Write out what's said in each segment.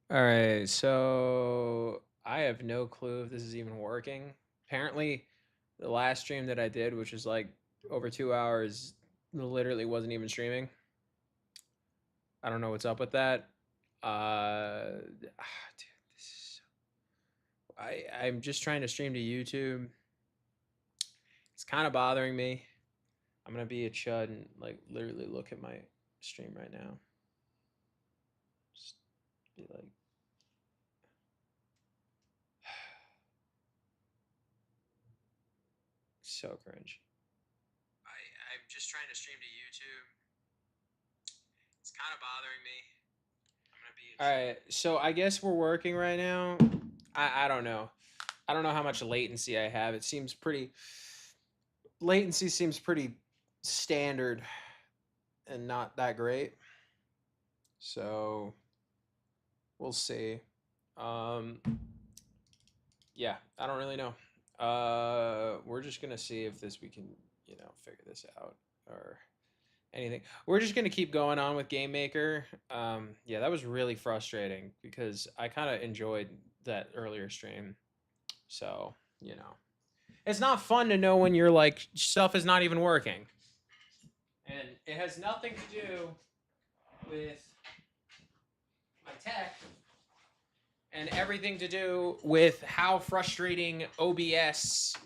All right, so I have no clue if this is even working. Apparently, the last stream that I did, which was like over 2 hours, literally wasn't even streaming. I don't know what's up with that. Dude, this is I'm just trying to stream to YouTube. It's kind of bothering me. I'm gonna be a chud and like literally look at my stream right now. Just be like, so cringe. I'm just trying to stream to YouTube. It's kind of bothering me. I'm gonna be. All right, so I guess we're working right now. I don't know. I don't know how much latency I have. It seems pretty. Latency seems pretty standard and not that great. So we'll see. Um, yeah, I don't really know. We're just gonna see if we can, figure this out or anything. We're just gonna keep going on with Gamemaker. Yeah, that was really frustrating because I kind of enjoyed that earlier stream. So it's not fun to know when you're like stuff is not even working, and it has nothing to do with my tech and everything to do with how frustrating OBS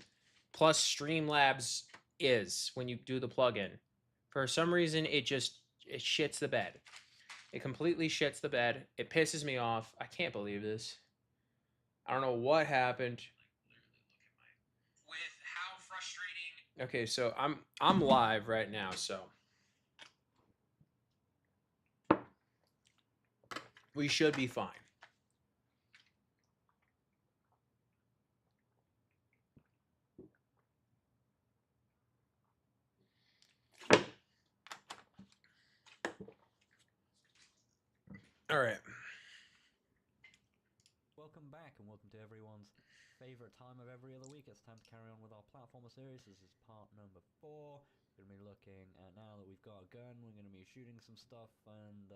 plus Streamlabs is when you do the plugin. For some reason, it shits the bed. It completely shits the bed. It pisses me off. I can't believe this. I don't know what happened. With how frustrating. Okay, so I'm live right now, so we should be fine. All right. Welcome back and welcome to everyone's favourite time of every other week. It's time to carry on with our platformer series. This is part number 4. We're going to be looking at, now that we've got a gun, we're going to be shooting some stuff and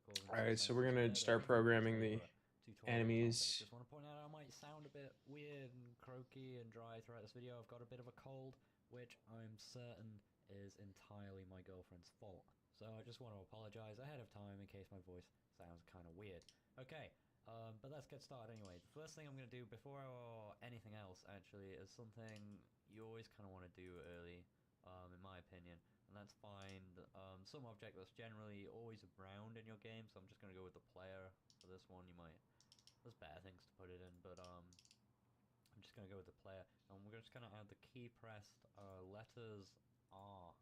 causing All some right, so sense we're gonna together. start Everything goes programming the over tutorial topic. enemies. Just want to point out I might sound a bit weird and croaky and dry throughout this video. I've got a bit of a cold, which I'm certain is entirely my girlfriend's fault. So I just want to apologise ahead of time in case my voice sounds kind of weird. Okay, but let's get started anyway. The first thing I'm going to do before anything else, actually, is something you always kind of want to do early, in my opinion, and that's find some object that's generally always around in your game. So I'm just going to go with the player for this one. There's better things to put it in, but I'm just going to go with the player, and we're just going to add the key pressed letters R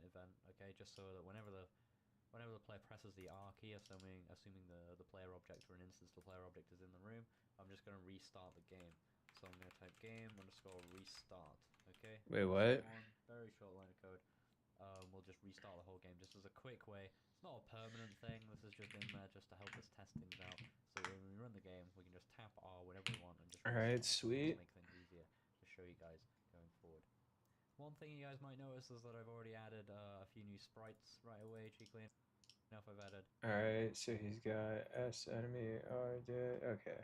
event, okay, just so that whenever the player presses the R key, assuming the player object or an instance of the player object is in the room, I'm just going to restart the game. So I'm going to type game underscore restart. Okay. Wait, what? One very short line of code. We'll just restart the whole game just as a quick way. It's not a permanent thing. This is just in there just to help us test things out. So when we run the game, we can just tap R whenever we want and just All restart. right, sweet. Just make things easier to show you guys going forward. One thing you guys might notice is that I've already added a few new sprites right away, cheekily enough. I've added. All right, so he's got S enemy. Oh, I did. Okay.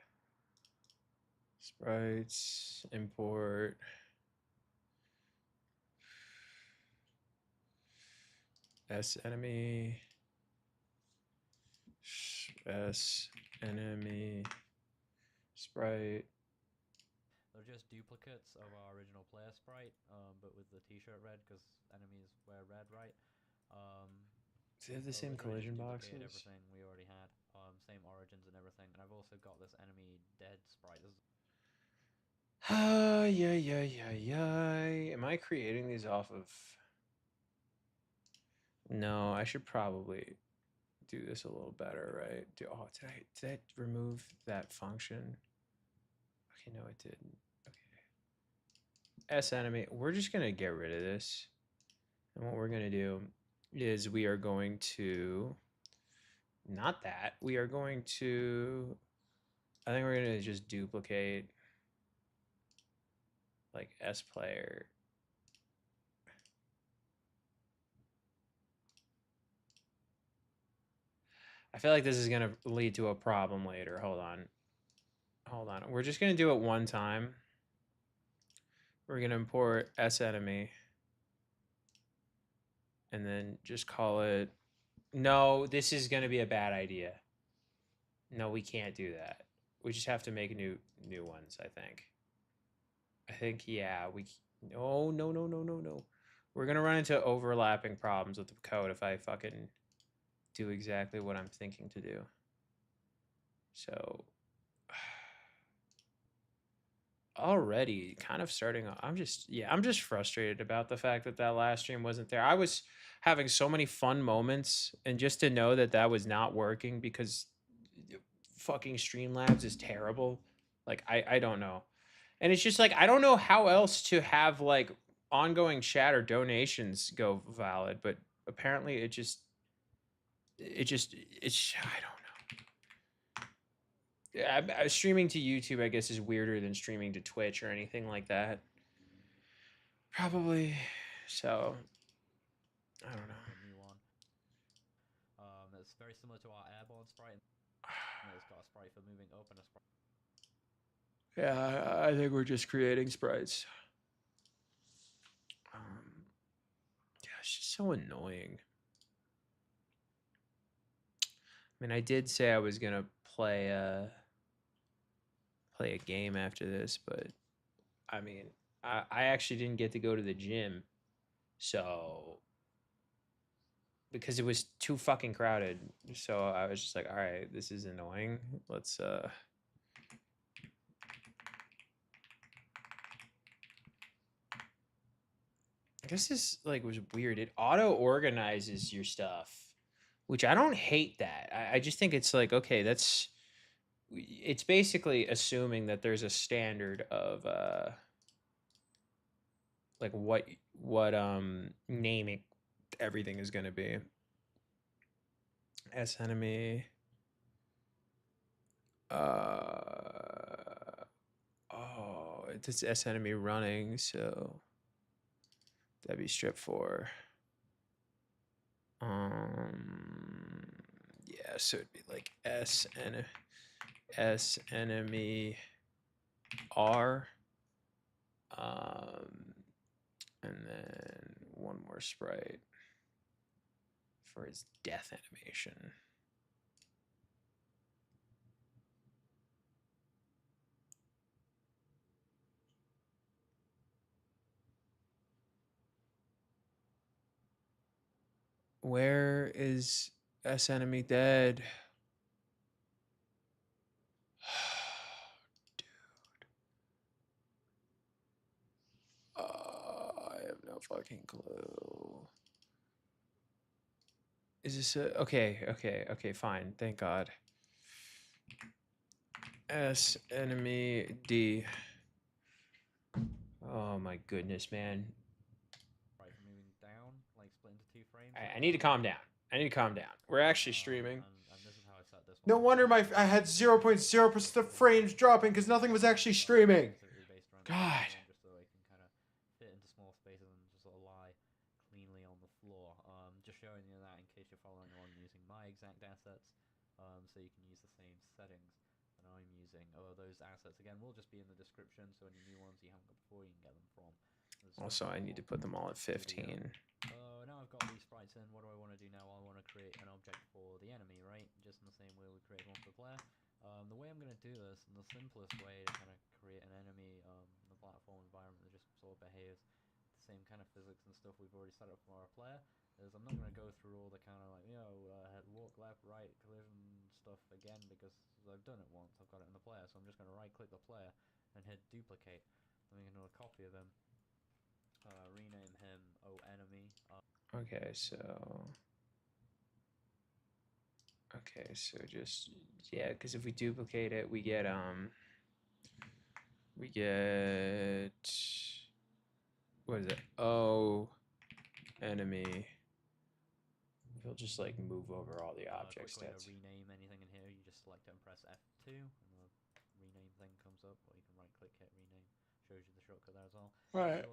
Sprites, import. S enemy. S enemy. Sprite. They're just duplicates of our original player sprite, but with the t-shirt red because enemies wear red, right? Do they have the So same literally just collision duplicate boxes? everything we already had, same origins and everything. And I've also got this enemy dead sprite. Am I creating these off of? No, I should probably do this a little better, right? Did I remove that function? Okay, no, it didn't. Okay. S enemy. We're just gonna get rid of this. And what we're gonna do is we are going to not that. We are going to I think we're gonna just duplicate like S player. I feel like this is gonna lead to a problem later. Hold on. Hold on. We're just gonna do it one time. We're gonna import S enemy and then just call it. No, this is gonna be a bad idea. No, we can't do that. We just have to make new ones, I think. Yeah, we no. We're gonna run into overlapping problems with the code if I fucking do exactly what I'm thinking to do. So already kind of starting I'm just frustrated about the fact that that last stream wasn't there. I was having so many fun moments, and just to know that that was not working because fucking Streamlabs is terrible. Like I don't know. And it's just like I don't know how else to have like ongoing chat or donations go valid, but apparently it's I don't know. Streaming to YouTube, I guess, is weirder than streaming to Twitch or anything like that. Probably. So I don't know. A new one. It's very similar to our airborne sprite. And it's got a sprite for moving up and a sprite. Yeah, I think we're just creating sprites. Yeah, it's just so annoying. I mean, I did say I was gonna play a game after this, but I mean, I actually didn't get to go to the gym, so because it was too fucking crowded. So I was just like, all right, this is annoying. Let's I guess this like was weird. It auto organizes your stuff, which I don't hate that. I just think it's like, okay, it's basically assuming that there's a standard of like what naming everything is going to be. S enemy oh, it's S enemy running, so that'd be strip 4. Yeah, so it'd be like S enemy R, and then one more sprite for his death animation. Where is S enemy dead? Dude. I have no fucking clue. Is this a okay, fine. Thank God. S enemy D. Oh my goodness, man. Sprite for moving down, like split into 2 frames. I need to calm down. We're actually streaming. And this is how I set this one. No wonder I had 0.0% of frames dropping because nothing was actually streaming. God. Just so they can kind of fit into small spaces and just sort of lie cleanly on the floor. Just showing you that in case you're following along using my exact assets, so you can use the same settings that I'm using. Although those assets again will just be in the description, so any new ones you haven't got before you can get them from. Also, I need to put them all at 15. Now I've got these sprites in. What do I want to do now? I want to create an object for the enemy, right? Just in the same way we create one for the player. The way I'm going to do this, and the simplest way to kind of create an enemy in the platform environment that just sort of behaves the same kind of physics and stuff we've already set up for our player, is I'm not going to go through all the kind of like, walk left, right, collision stuff again, because I've done it once, I've got it in the player, so I'm just going to right click the player and hit duplicate. Then we can do a copy of him. Rename him enemy. Okay, so just because if we duplicate it, we get what is it? Enemy. He'll just like move over all the object stats. To rename anything in here, you just select it and press F2, and the rename thing comes up, or you can right click, hit rename. Shows you the shortcut there as well. Right.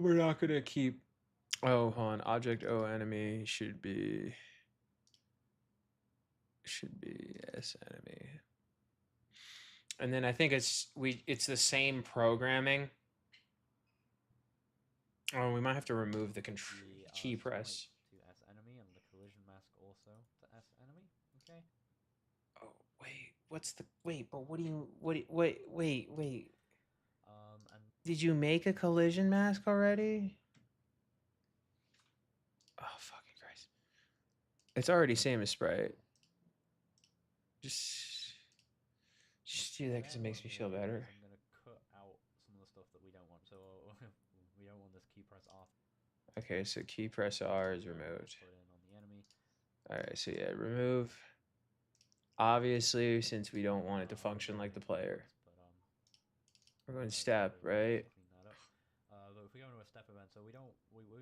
We're not gonna keep. Oh, hold on. Object enemy should be. should be S enemy. And then I think it's the same programming. Oh, we might have to remove the key press. To S enemy and the collision mask also to S enemy. Okay. Oh wait, what's the wait? But what do you wait? And Did you make a collision mask already? Oh fucking Christ! It's already same as Sprite. Just do that because it makes me feel better. I'm gonna cut out some of the stuff that we don't want. So we don't want this key press off. Okay, so key press R is removed. Put in on the enemy. All right, so yeah, remove. Obviously, since we don't want it to function like the player. We're going step, right? Clean that up. But if we go into a step event, so we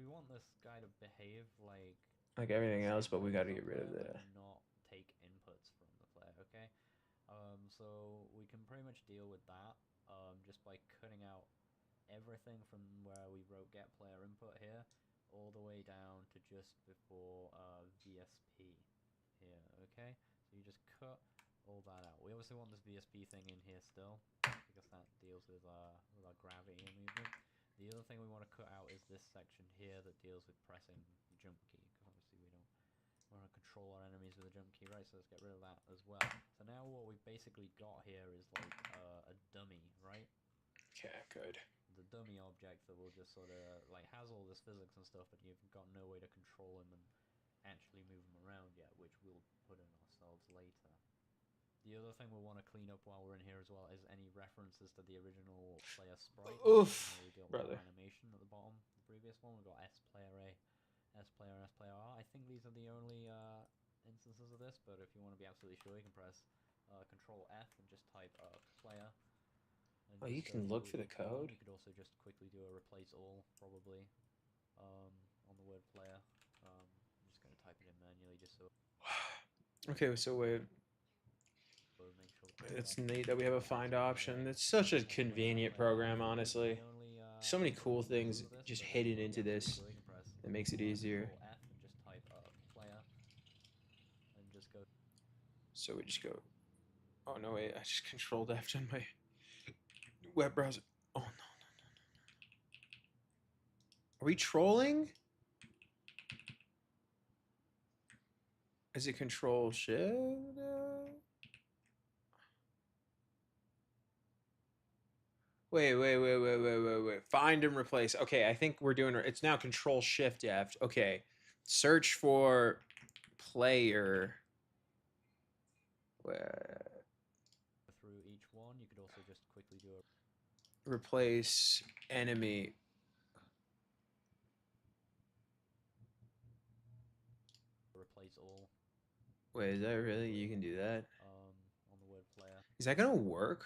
want this guy to behave like everything else, but we got to get rid of that. Not take inputs from the player, okay? So we can pretty much deal with that just by cutting out everything from where we wrote get player input here all the way down to just before VSP here, okay? So you just cut all that out. We obviously want this VSP thing in here still because that deals with our gravity and movement. The other thing we want to cut out is this section here that deals with pressing the jump key, because obviously we don't want to control our enemies with a jump key, right? So let's get rid of that as well. So now what we've basically got here is like a dummy, right? Okay, good. The dummy object that will just sort of like has all this physics and stuff, but you've got no way to control him and actually move him around yet, which we'll put in ourselves later. The other thing we'll want to clean up while we're in here as well is any references to the original player sprite. Oof, we got brother. Animation at the bottom. The previous one we've got S player A, S player, and S player R. I think these are the only instances of this, but if you want to be absolutely sure, you can press Control F and just type player. Oh, you can look for the code? You could also just quickly do a replace all, probably, on the word player. I'm just going to type it in manually just so... Okay, so wait. It's neat that we have a find option. It's such a convenient program, honestly. So many cool things just hidden into this that makes it easier. So we just go... Oh, no, wait. I just controlled F on my web browser. Oh, no. Are we trolling? Is it control shift? Wait. Find and replace. Okay, I think we're doing it. It's now control shift F. Okay. Search for player. Through each one, you could also just quickly do a replace enemy. Replace all. Wait, is that really? You can do that? On the word player. Is that gonna work?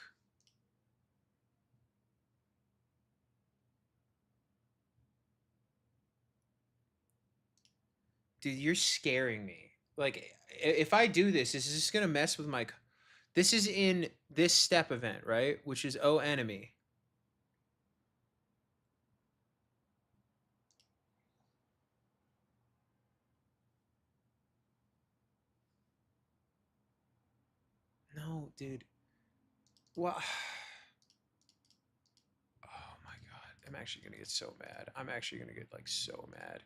Dude, you're scaring me. Like, if I do this, is this gonna mess with my... This is in this step event, right? Which is O enemy. No, dude. What? Oh my god. I'm actually gonna get so mad. I'm actually gonna get, like, so mad.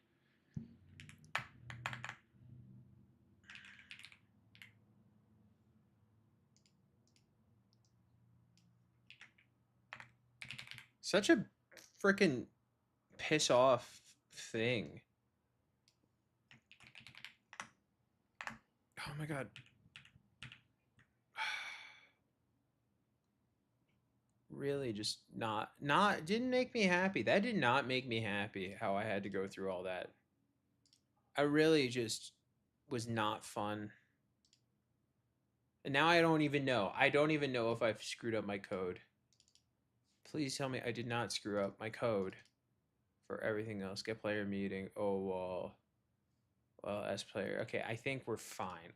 Such a freaking piss off thing. Oh my god. Really just didn't make me happy. That did not make me happy how I had to go through all that. I really just was not fun. And now I don't even know. I don't even know if I've screwed up my code. Please tell me I did not screw up my code for everything else. Get player meeting. Oh, well, S player. Okay, I think we're fine.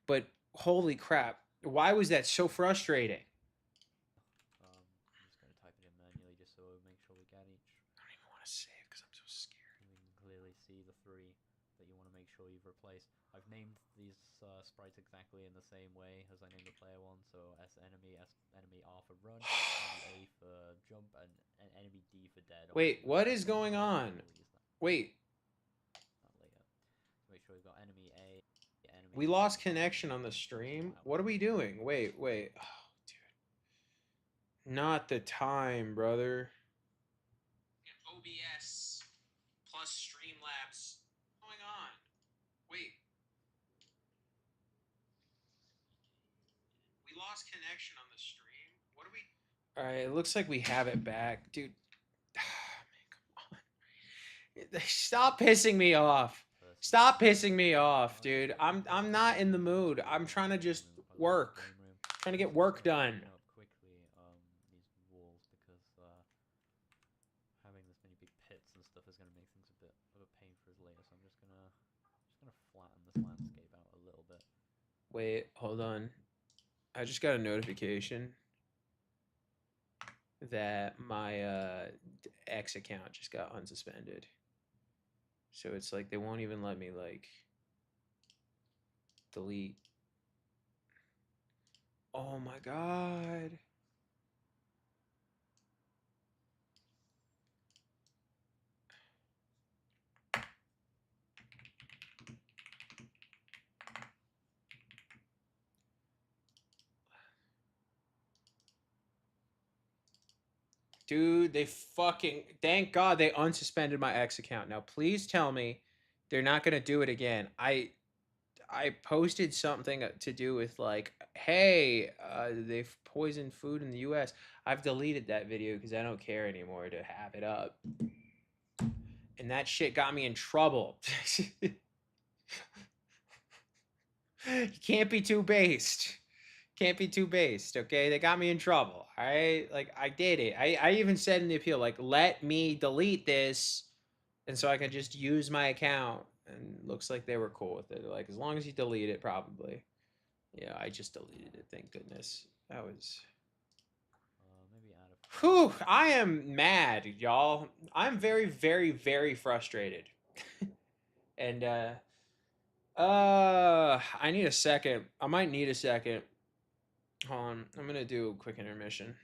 But holy crap. Why was that so frustrating? I'm just going to type it in manually just so we make sure we get each. I don't even want to save because I'm so scared. We can clearly see the three that you want to make sure you've replaced. I've named these sprites exactly in the same way as I named the player one. So S enemy R for run, enemy A for jump, and enemy D for dead. Wait, Obviously, what is going on? we'll use that Wait, later. So make sure we've got enemy A, enemy we B, lost and connection on the stream. What are we doing? Wait, wait. Oh, dude. Not the time, brother. OBS plus Streamlabs. What's going on? Wait. We lost connection on the stream. What are we? All right, it looks like we have it back, dude. Man, come on. Stop pissing me off. Stop pissing me off, dude. I'm not in the mood. I'm trying to just work. Trying to get work done. Quickly, these walls because having this many big pits and stuff is going to make things a bit of a pain for us later. So I'm just gonna flatten this landscape out a little bit. Wait, hold on. I just got a notification that my X account just got unsuspended. So it's like they won't even let me like delete. Oh my god. Dude, they fucking thank God they unsuspended my X account. Now please tell me they're not gonna do it again. I posted something to do with like, hey, they've poisoned food in the U.S. I've deleted that video because I don't care anymore to have it up, and that shit got me in trouble. You can't be too based. Can't be too based, okay? They got me in trouble. All right, like I did it. I even said in the appeal, like, let me delete this, and so I can just use my account. And looks like they were cool with it. Like, as long as you delete it, probably. Yeah, I just deleted it. Thank goodness. That was. Maybe add a. Whew! I am mad, y'all. I'm very, very, very frustrated. And I need a second. I might need a second. Hold on. I'm gonna do a quick intermission.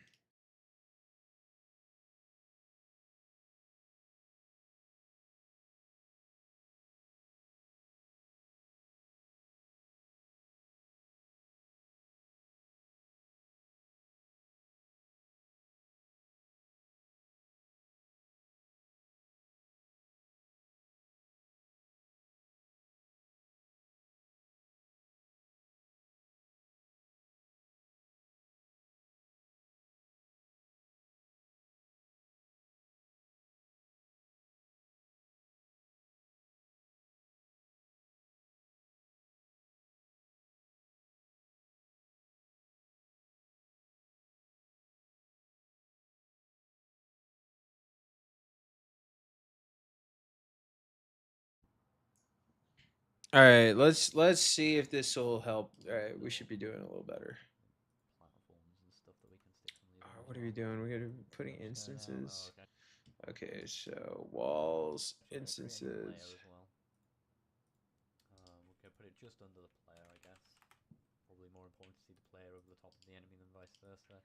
All right, let's see if this will help. All right, we should be doing a little better. Platforms and stuff that we can stick some of these on. What are we doing? We're gonna be putting instances. Okay, so walls, instances. As well. We're gonna put it just under the player, I guess. Probably more important to see the player over the top of the enemy than vice versa.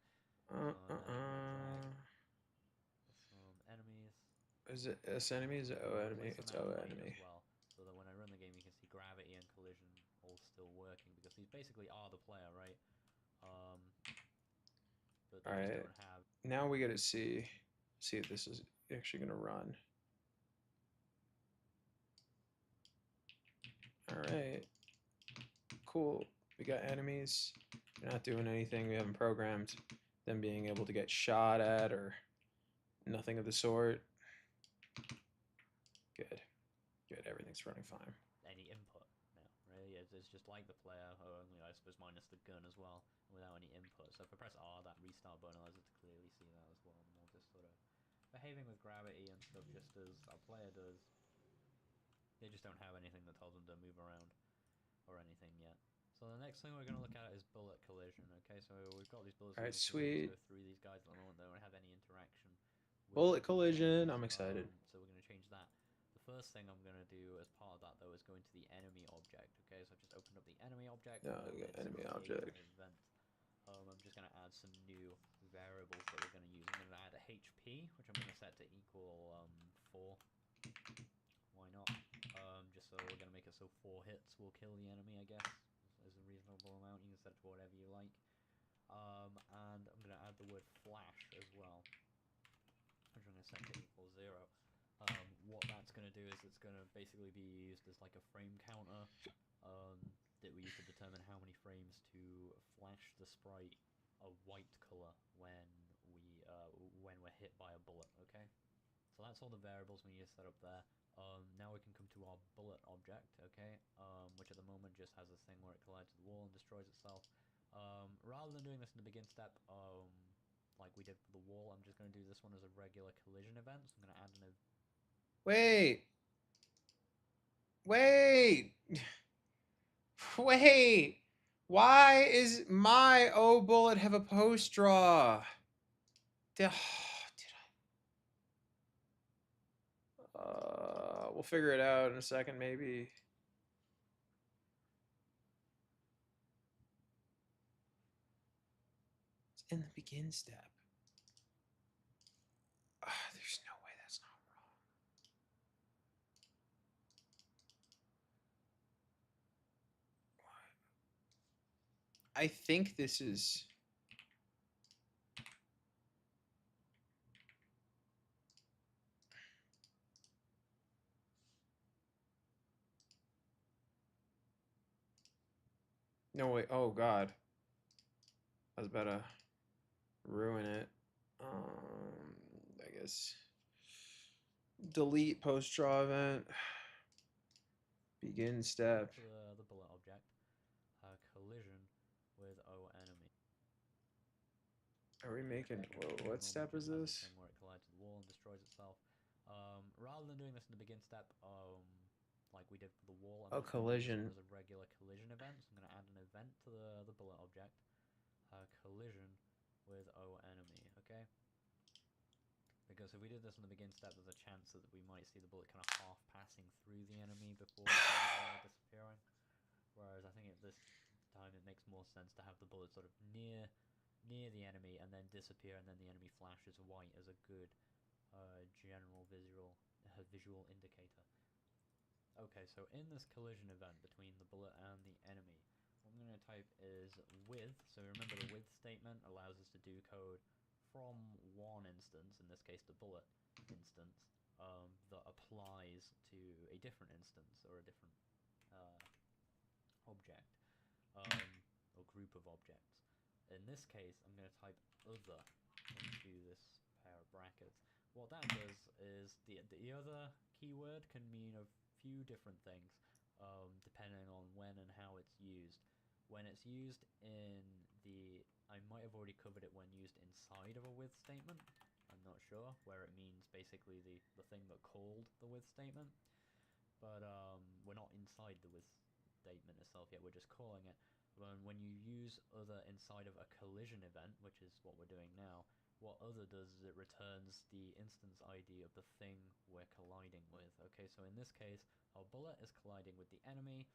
Some enemies. Is it S enemy? Is it O enemy? It's O enemy. As well, so that when I run the game, you can see gravity and collision all still working because these basically are the player, right? But they just don't have. Now we gotta see if this is actually gonna run. All right, cool. We got enemies. They're not doing anything. We haven't programmed them being able to get shot at or nothing of the sort. Good. Good. Everything's running fine. Any input now, really? It's just like the player, only I suppose minus the gun as well, without any input. So if I press R, that restart button allows it to clearly see that as well. And we'll just sort of behaving with gravity and stuff just as our player does. They just don't have anything that tells them to move around or anything yet. So the next thing we're going to look at is bullet collision. Okay, so we've got these bullets. All right, sweet. Go through these guys at the moment. They don't have any interaction. Bullet collision. I'm excited. So we're going to change that. The first thing I'm going to do as part of that, though, is go into the enemy object. Okay, so I've just opened up the enemy object No, with enemy create object. an event. I'm just going to add some new variables that we're going to use. I'm going to add a HP, which I'm going to set to equal 4. Why not? Just so we're going to make it so 4 hits will kill the enemy, I guess, is a reasonable amount. You can set it to whatever you like. And I'm going to add the word flash as well, which I'm going to set to equal 0. What that's going to do is it's going to basically be used as like a frame counter that we use to determine how many frames to flash the sprite a white color when we're hit by a bullet. Okay, so that's all the variables we need to set up there. Now we can come to our bullet object, okay, which at the moment just has this thing where it collides with the wall and destroys itself. Rather than doing this in the begin step, like we did for the wall, I'm just going to do this one as a regular collision event. So I'm going to add an Wait. Wait. Why is my O bullet have a post draw? Did I? We'll figure it out in a second, maybe. It's in the begin step. There's no way that's not wrong. I think this is. No way. Oh God. I was about to ruin it. I guess. Delete post draw event. Begin step. the bullet object, collision with O enemy. Are we making? Whoa, what step is this? Thing where it collides with the wall and destroys itself. Rather than doing this in the begin step, like we did for the wall, I'm just collision. As a regular collision event. So I'm going to add an event to the bullet object, collision with O enemy. Okay. Because if we did this in the begin step, there's a chance that we might see the bullet kind of half passing through the enemy before disappearing. Whereas I think at this time it makes more sense to have the bullet sort of near the enemy and then disappear, and then the enemy flashes white as a good general visual indicator. Okay, so in this collision event between the bullet and the enemy, what I'm going to type is with. So remember, the with statement allows us to do code from one instance, in this case the bullet instance, that applies to a different instance or a different object or group of objects. In this case, I'm going to type other into this pair of brackets. What that does is the other keyword can mean a few different things depending on when and how it's used. When it's used in I might have already covered it when used inside of a with statement. I'm not sure, where it means basically the thing that called the with statement. But we're not inside the with statement itself yet, we're just calling it. When you use other inside of a collision event, which is what we're doing now, what other does is it returns the instance ID of the thing we're colliding with. Okay, so in this case, our bullet is colliding with the enemy,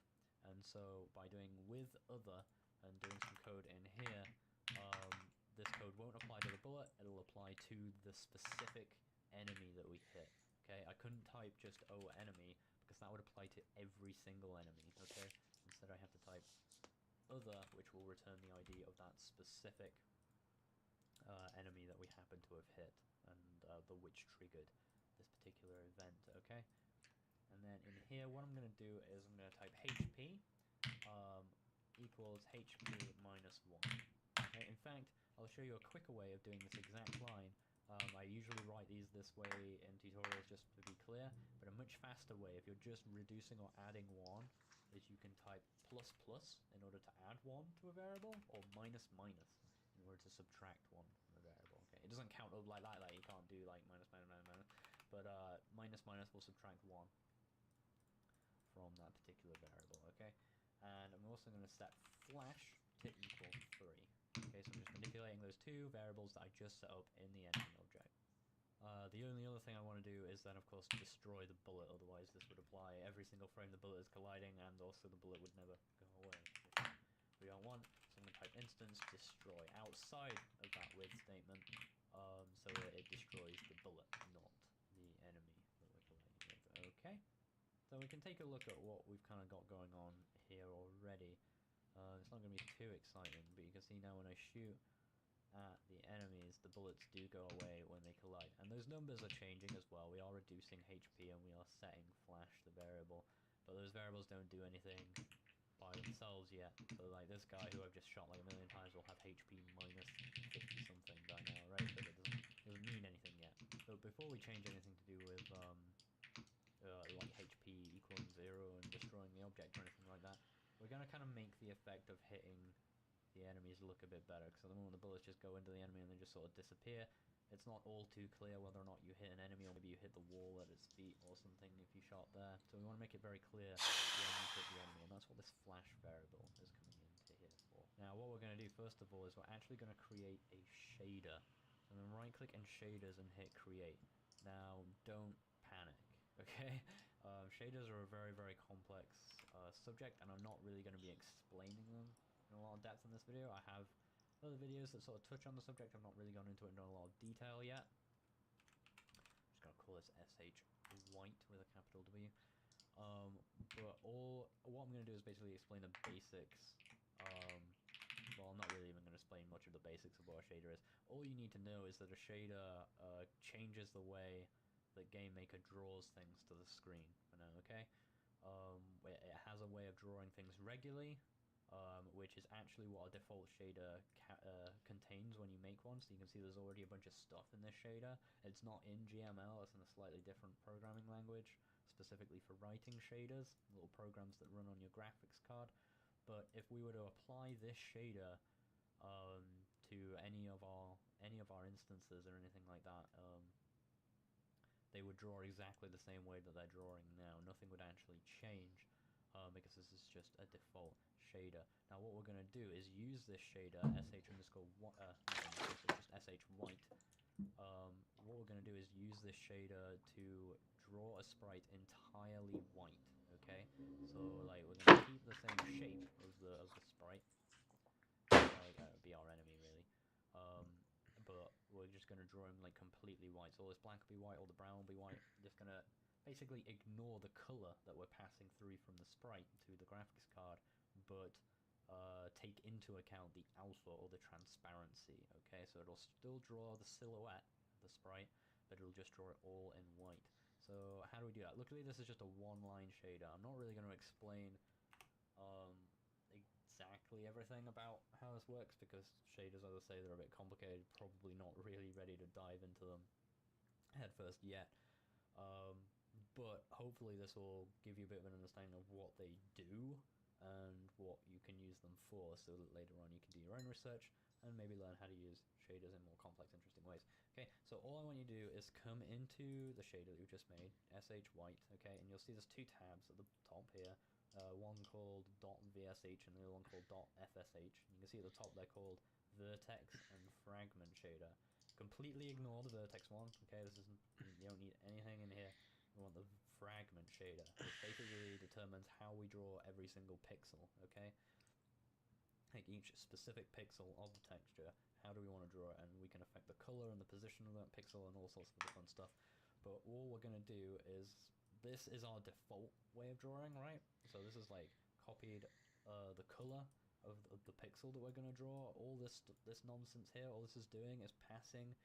and so by doing with other and doing some code in here, this code won't apply to the bullet, it'll apply to the specific enemy that we hit. Okay, I couldn't type just O enemy because that would apply to every single enemy. Okay, instead I have to type other, which will return the ID of that specific enemy that we happen to have hit, and the which triggered this particular event. Okay, and then in here, what I'm going to do is I'm going to type HP equals HP minus 1. Okay, in fact, I'll show you a quicker way of doing this exact line. I usually write these this way in tutorials just to be clear, but a much faster way, if you're just reducing or adding 1, is you can type plus plus in order to add 1 to a variable, or minus minus in order to subtract 1 from a variable. Okay, it doesn't count up like that, like you can't do like minus minus minus minus, but minus minus will subtract 1 from that particular variable. Okay, and I'm also going to set flash to equal 3. Okay, so I'm just manipulating those two variables that I just set up in the enemy object. The only other thing I want to do is then, of course, destroy the bullet. Otherwise, this would apply every single frame the bullet is colliding, and also the bullet would never go away. We don't want, so I'm going to type instance destroy outside of that with statement, so that it destroys the bullet, not the enemy that we're colliding with. Okay, so we can take a look at what we've kind of got going on here already. It's not going to be too exciting, but you can see now when I shoot at the enemies, the bullets do go away when they collide. And those numbers are changing as well. We are reducing HP and we are setting flash, the variable. But those variables don't do anything by themselves yet. So like this guy who I've just shot like a million times will have HP minus 50 something by now, right? But it doesn't mean anything yet. So before we change anything to do with like HP equaling 0 and destroying the object or anything like that, we're going to kind of make the effect of hitting the enemies look a bit better, because at the moment the bullets just go into the enemy and then just sort of disappear. It's not all too clear whether or not you hit an enemy, or maybe you hit the wall at its feet or something if you shot there. So we want to make it very clear when you hit the enemy, and that's what this flash variable is coming into here for. Now what we're going to do first of all is we're actually going to create a shader. So then right click in shaders and hit create. Now don't panic, okay? Shaders are a very, very complex subject, and I'm not really going to be explaining them in a lot of depth in this video. I have other videos that sort of touch on the subject. I've not really gone into it in a lot of detail yet. I'm just going to call this SH White with a capital W. But what I'm going to do is basically explain the basics. Well, I'm not really even going to explain much of the basics of what a shader is. All you need to know is that a shader changes the way that Gamemaker draws things to the screen for now, okay? It has a way of drawing things regularly, which is actually what a default shader contains when you make one. So you can see there's already a bunch of stuff in this shader. It's not in GML, it's in a slightly different programming language, specifically for writing shaders, little programs that run on your graphics card. But if we were to apply this shader to any of our instances or anything like that, they would draw exactly the same way that they're drawing now. Nothing would actually change, because this is just a default shader. Now what we're going to do is use this shader, sh underscore just sh white. What we're going to do is use this shader to draw a sprite entirely white, okay? So like we're going to keep the same shape of the sprite, like that would be our enemy really. But we're just going to draw him like completely white. So all this black will be white, all the brown will be white. Just going to basically ignore the color that we're passing through from the sprite to the graphics card, but take into account the alpha or the transparency, okay? So it'll still draw the silhouette of the sprite, but it'll just draw it all in white. So how do we do that? Luckily this is just a one-line shader. I'm not really going to explain exactly everything about how this works, because shaders, as I say, they're a bit complicated, probably not really ready to dive into them head first yet. But hopefully this will give you a bit of an understanding of what they do and what you can use them for, so that later on you can do your own research and maybe learn how to use shaders in more complex, interesting ways. Okay, so all I want you to do is come into the shader that we've just made, sh white, okay, and you'll see there's two tabs at the top here. One called .vsh and the other one called .fsh. You can see at the top they're called vertex and fragment shader. Completely ignore the vertex one, okay, this isn't, you don't need anything in here. We want the fragment shader, which basically determines how we draw every single pixel, okay? Like each specific pixel of the texture, how do we want to draw it, and we can affect the color and the position of that pixel and all sorts of fun stuff. But all we're going to do is, this is our default way of drawing, right? So this is like copied the color of the pixel that we're going to draw. All this nonsense here, all this is doing is passing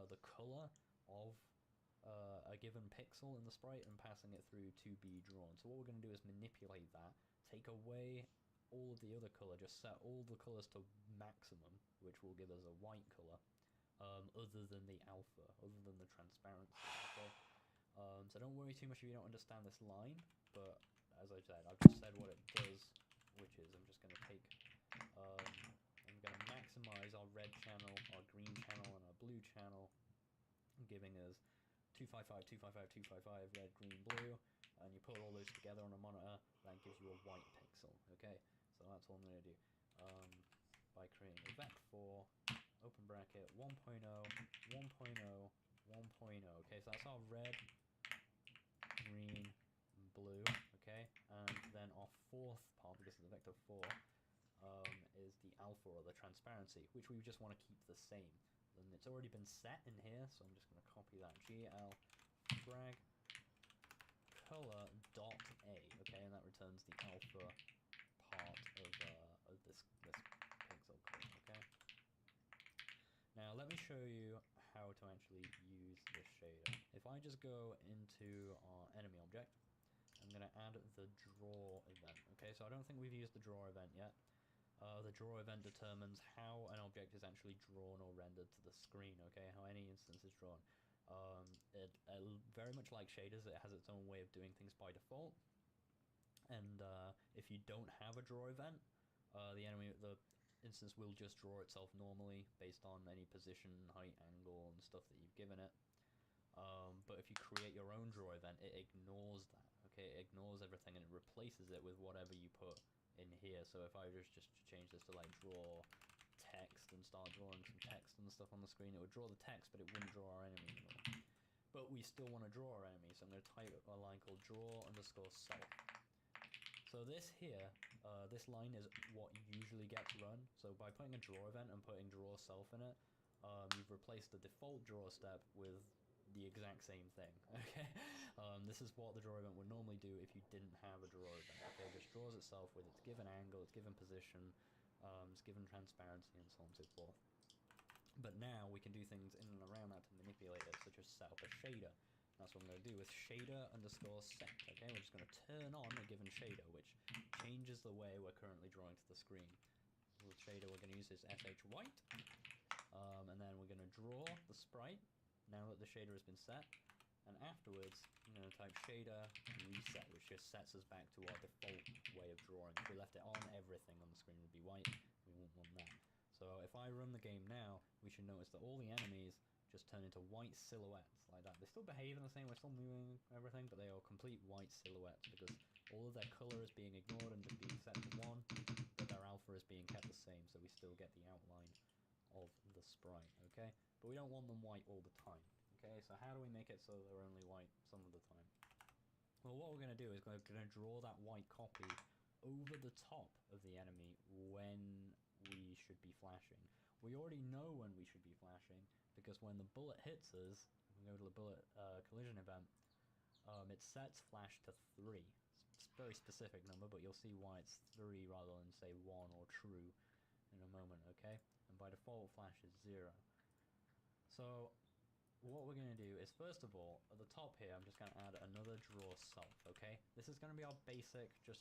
the color of a given pixel in the sprite and passing it through to be drawn. So what we're going to do is manipulate that, take away all of the other color, just set all the colors to maximum, which will give us a white color, other than the alpha, other than the transparency, okay? So don't worry too much if you don't understand this line, but as I said, I've just said what it does, which is I'm just going to take, I'm going to maximize our red channel, our green channel, and our blue channel, giving us 255, 255, 255, red, green, blue, and you put all those together on a monitor, that gives you a white pixel, okay? So that's all I'm going to do, by creating a vec for, open bracket, 1.0, 1.0, 1.0. Okay, so that's our red, green, blue. Okay, and then our fourth part, because it's a vector 4, is the alpha, or the transparency, which we just want to keep the same. And it's already been set in here, so I'm just going to copy that. GL frag color dot A. Okay, and that returns the alpha part of this pixel code. Okay. Now let me show you how to actually use this shader. If I just go into our enemy object, I'm going to add the draw event. Okay, so I don't think we've used the draw event yet. The draw event determines how an object is actually drawn or rendered to the screen, okay, how any instance is drawn. Very much like shaders, it has its own way of doing things by default, and if you don't have a draw event, the instance will just draw itself normally based on any position, height, angle, and stuff that you've given it. But if you create your own draw event, it ignores that, okay, it ignores everything and it replaces it with whatever you put in here. So if I just change this to like draw text and start drawing some text and stuff on the screen, it would draw the text, but it wouldn't draw our enemy anymore. But we still want to draw our enemy, so I'm going to type a line called draw underscore self. So this here, this line is what usually gets run. So by putting a draw event and putting draw self in it, you've replaced the default draw step with the exact same thing. Okay, this is what the draw event would normally do if you didn't have a draw event. Okay, it just draws itself with its given angle, its given position, its given transparency, and so on and so forth. But now we can do things in and around that to manipulate it, such as set up a shader. That's what I'm going to do with shader underscore set. Okay, we're just going to turn on a given shader, which changes the way we're currently drawing to the screen. The shader we're going to use is sh white, and then we're going to draw the sprite now that the shader has been set. And afterwards, I'm going to type shader reset, which just sets us back to our default way of drawing. If we left it on, everything on the screen would be white. We won't want that. So if I run the game now, we should notice that all the enemies just turn into white silhouettes like that. They still behave in the same way, still moving everything, but they are complete white silhouettes because all of their color is being ignored and being set to 1, but their alpha is being kept the same, so we still get the outline of the sprite, okay? But we don't want them white all the time. Okay, so how do we make it so they're only white some of the time? Well, what we're going to do is we're going to draw that white copy over the top of the enemy when we should be flashing. We already know when we should be flashing because when the bullet hits us, we go to the bullet collision event, it sets flash to 3. It's a very specific number, but you'll see why it's 3 rather than say 1 or true in a moment, okay? And by default, flash is 0. So what we're going to do is, first of all, at the top here, I'm just going to add another draw self, okay? This is going to be our basic, just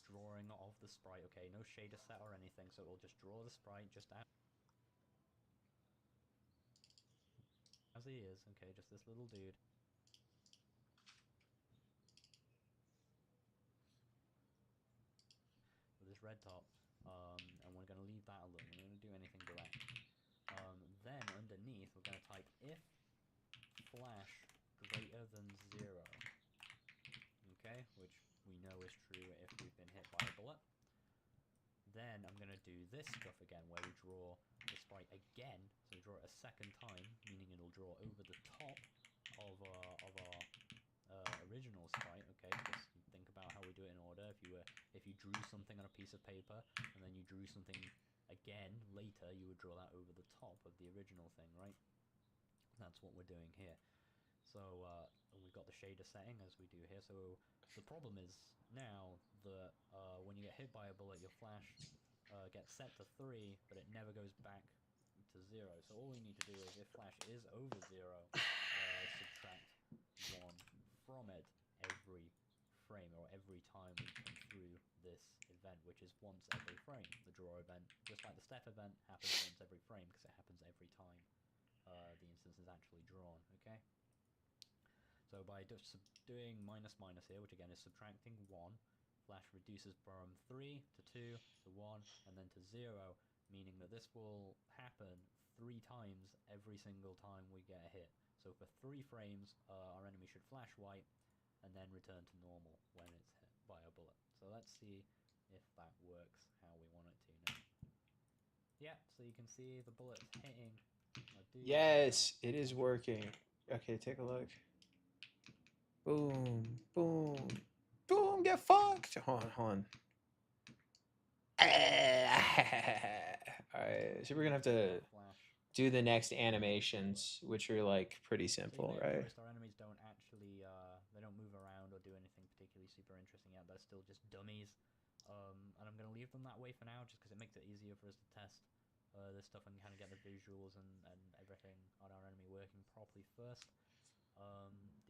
drawing of the sprite, okay? No shader set or anything, so it will just draw the sprite just as he is, okay? Just this little dude. With this red top, and we're going to leave that alone. We're not going to do anything direct. Then underneath, we're going to type if flash greater than 0. Okay, which we know is true if we've been hit by a bullet. Then I'm going to do this stuff again, where we draw the sprite again. So we draw it a second time, meaning it'll draw over the top of our original sprite. Okay, just think about how we do it in order. If you drew something on a piece of paper and then you drew something again later, you would draw that over the top of the original thing, right? That's what we're doing here. So we've got the shader setting as we do here. So the problem is now that when you get hit by a bullet, your flash gets set to 3, but it never goes back to 0. So all we need to do is, if flash is over 0, subtract 1 from it every frame, or every time we come through this event, which is once every frame. The draw event, just like the step event, happens once every frame because it happens every time the instance is actually drawn, okay? So by just doing minus minus here, which again is subtracting 1, flash reduces from 3 to 2 to 1 and then to 0, meaning that this will happen 3 times every single time we get a hit. So for 3 frames, our enemy should flash white and then return to normal when it's hit by a bullet. So let's see if that works how we want it to now. Yeah, so you can see the bullets hitting. Yes, it is working. Okay, take a look. Boom, boom, boom. Get fucked. Hold on. Alright, so we're gonna have to Flash. do the next animations, which are like pretty So you simple, may have right? noticed our enemies don't actually, they don't move around or do anything particularly super interesting yet. They're still just dummies. And I'm going to leave them that way for now just because it makes it easier for us to test this stuff and kind of get the visuals and everything on our enemy working properly first.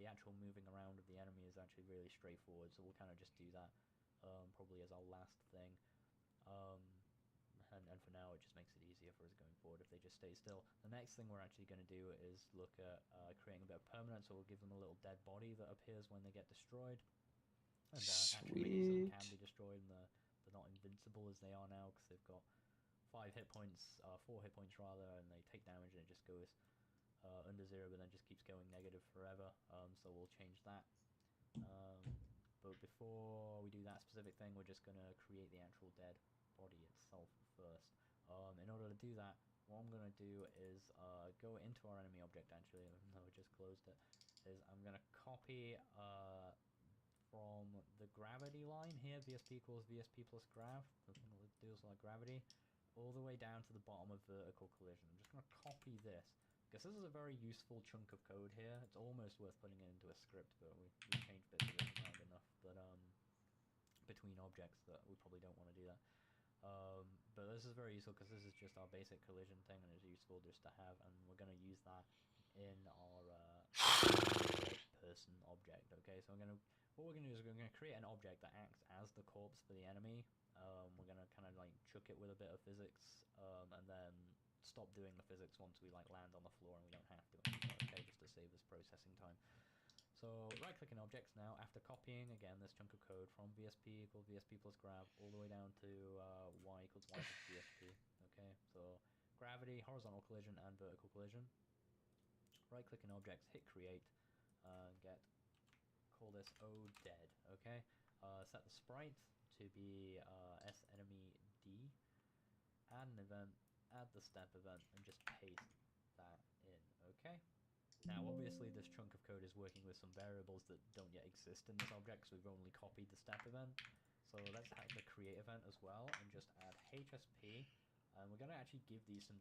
The actual moving around of the enemy is actually really straightforward, so we'll kind of just do that probably as our last thing. Um, and for now, it just makes it easier for us going forward if they just stay still. The next thing we're actually going to do is look at creating a bit of permanence, so we'll give them a little dead body that appears when they get destroyed. And actual minions that can be destroyed, and they're not invincible as they are now, because they've got 4 hit points rather, and they take damage and it just goes under 0, but then just keeps going negative forever. So we'll change that. But before we do that specific thing, we're just going to create the actual dead body itself first. In order to do that, what I'm going to do is go into our enemy object, actually, even though I just closed it, is I'm going to copy from the gravity line here, VSP equals VSP plus grav, the thing that deals like gravity, all the way down to the bottom of vertical collision. I'm just going to copy this, because this is a very useful chunk of code here. It's almost worth putting it into a script, but we changed bits of it around enough that between objects that we probably don't want to do that. But this is very useful because this is just our basic collision thing, and it's useful just to have, and we're going to use that in our person object. Okay, so what we're going to do is we're going to create an object that acts as the corpse for the enemy. We're going to kind of like chuck it with a bit of physics, and then stop doing the physics once we like land on the floor and we don't have to anymore. Okay, just to save us processing time. So right-click in objects now, after copying, again, this chunk of code from VSP equals VSP plus grav all the way down to y equals y plus VSP. Okay, so gravity, horizontal collision, and vertical collision. Right-click in objects, hit create, call this O dead. Okay, set the sprite to be S enemy D, add an event, add the step event, and just paste that in. Okay. Now, obviously, this chunk of code is working with some variables that don't yet exist in this object, so we've only copied the step event. So let's add the create event as well, and just add HSP, and we're going to actually give these some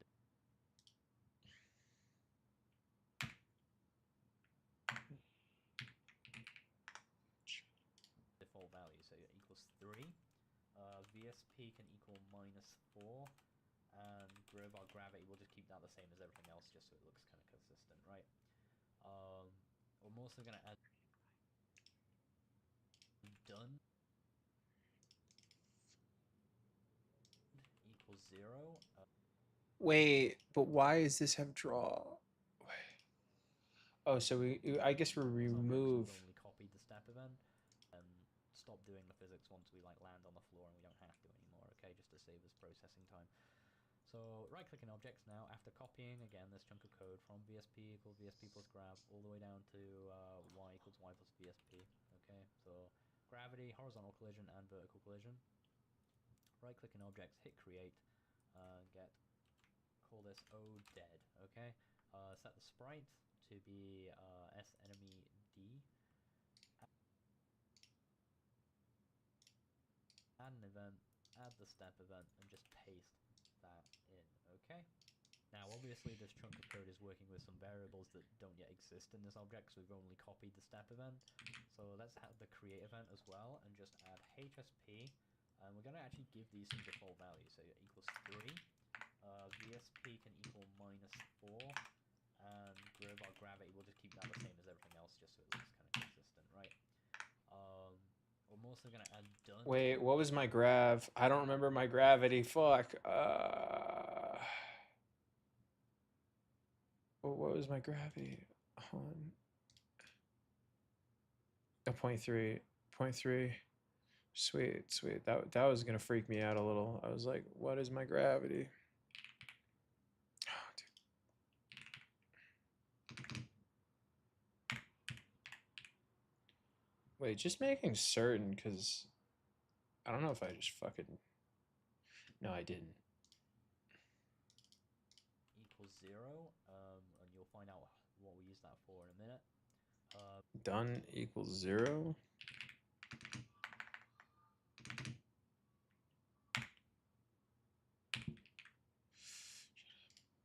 default values. So it equals 3, VSP can equal -4, and our gravity, we'll just keep that the same as everything else, just so it looks kind of consistent, right? I'm also going to add done equals 0. Wait, but why does this have draw? Oh, so I guess we remove. We've only copied the step event and stop doing the physics once we like land on the floor and we don't have to anymore. Okay, just to save us processing time. So right-click in objects now, after copying again this chunk of code from VSP equals VSP plus grav all the way down to y equals y plus VSP. Okay, so gravity, horizontal collision, and vertical collision. Right-click in objects, hit create, call this O dead. Okay, set the sprite to be S enemy D. Add an event, add the step event, and just paste that in. Okay. Now, obviously, this chunk of code is working with some variables that don't yet exist in this object, so we've only copied the step event. So let's add the create event as well, and just add HSP, and we're going to actually give these some default values. So it equals 3, VSP can equal -4, and our gravity, we'll just keep that the same as everything else, just so it looks kind of consistent, right? I'm also going to add done. Wait, what was my grav? I don't remember my gravity. Fuck. What was my gravity? A 0.3. 0.3. Sweet, sweet. That was gonna freak me out a little. I was like, what is my gravity? Wait, just making certain, because I don't know if I just fucking... No, I didn't. Equals 0, and you'll find out what we use that for in done equals 0.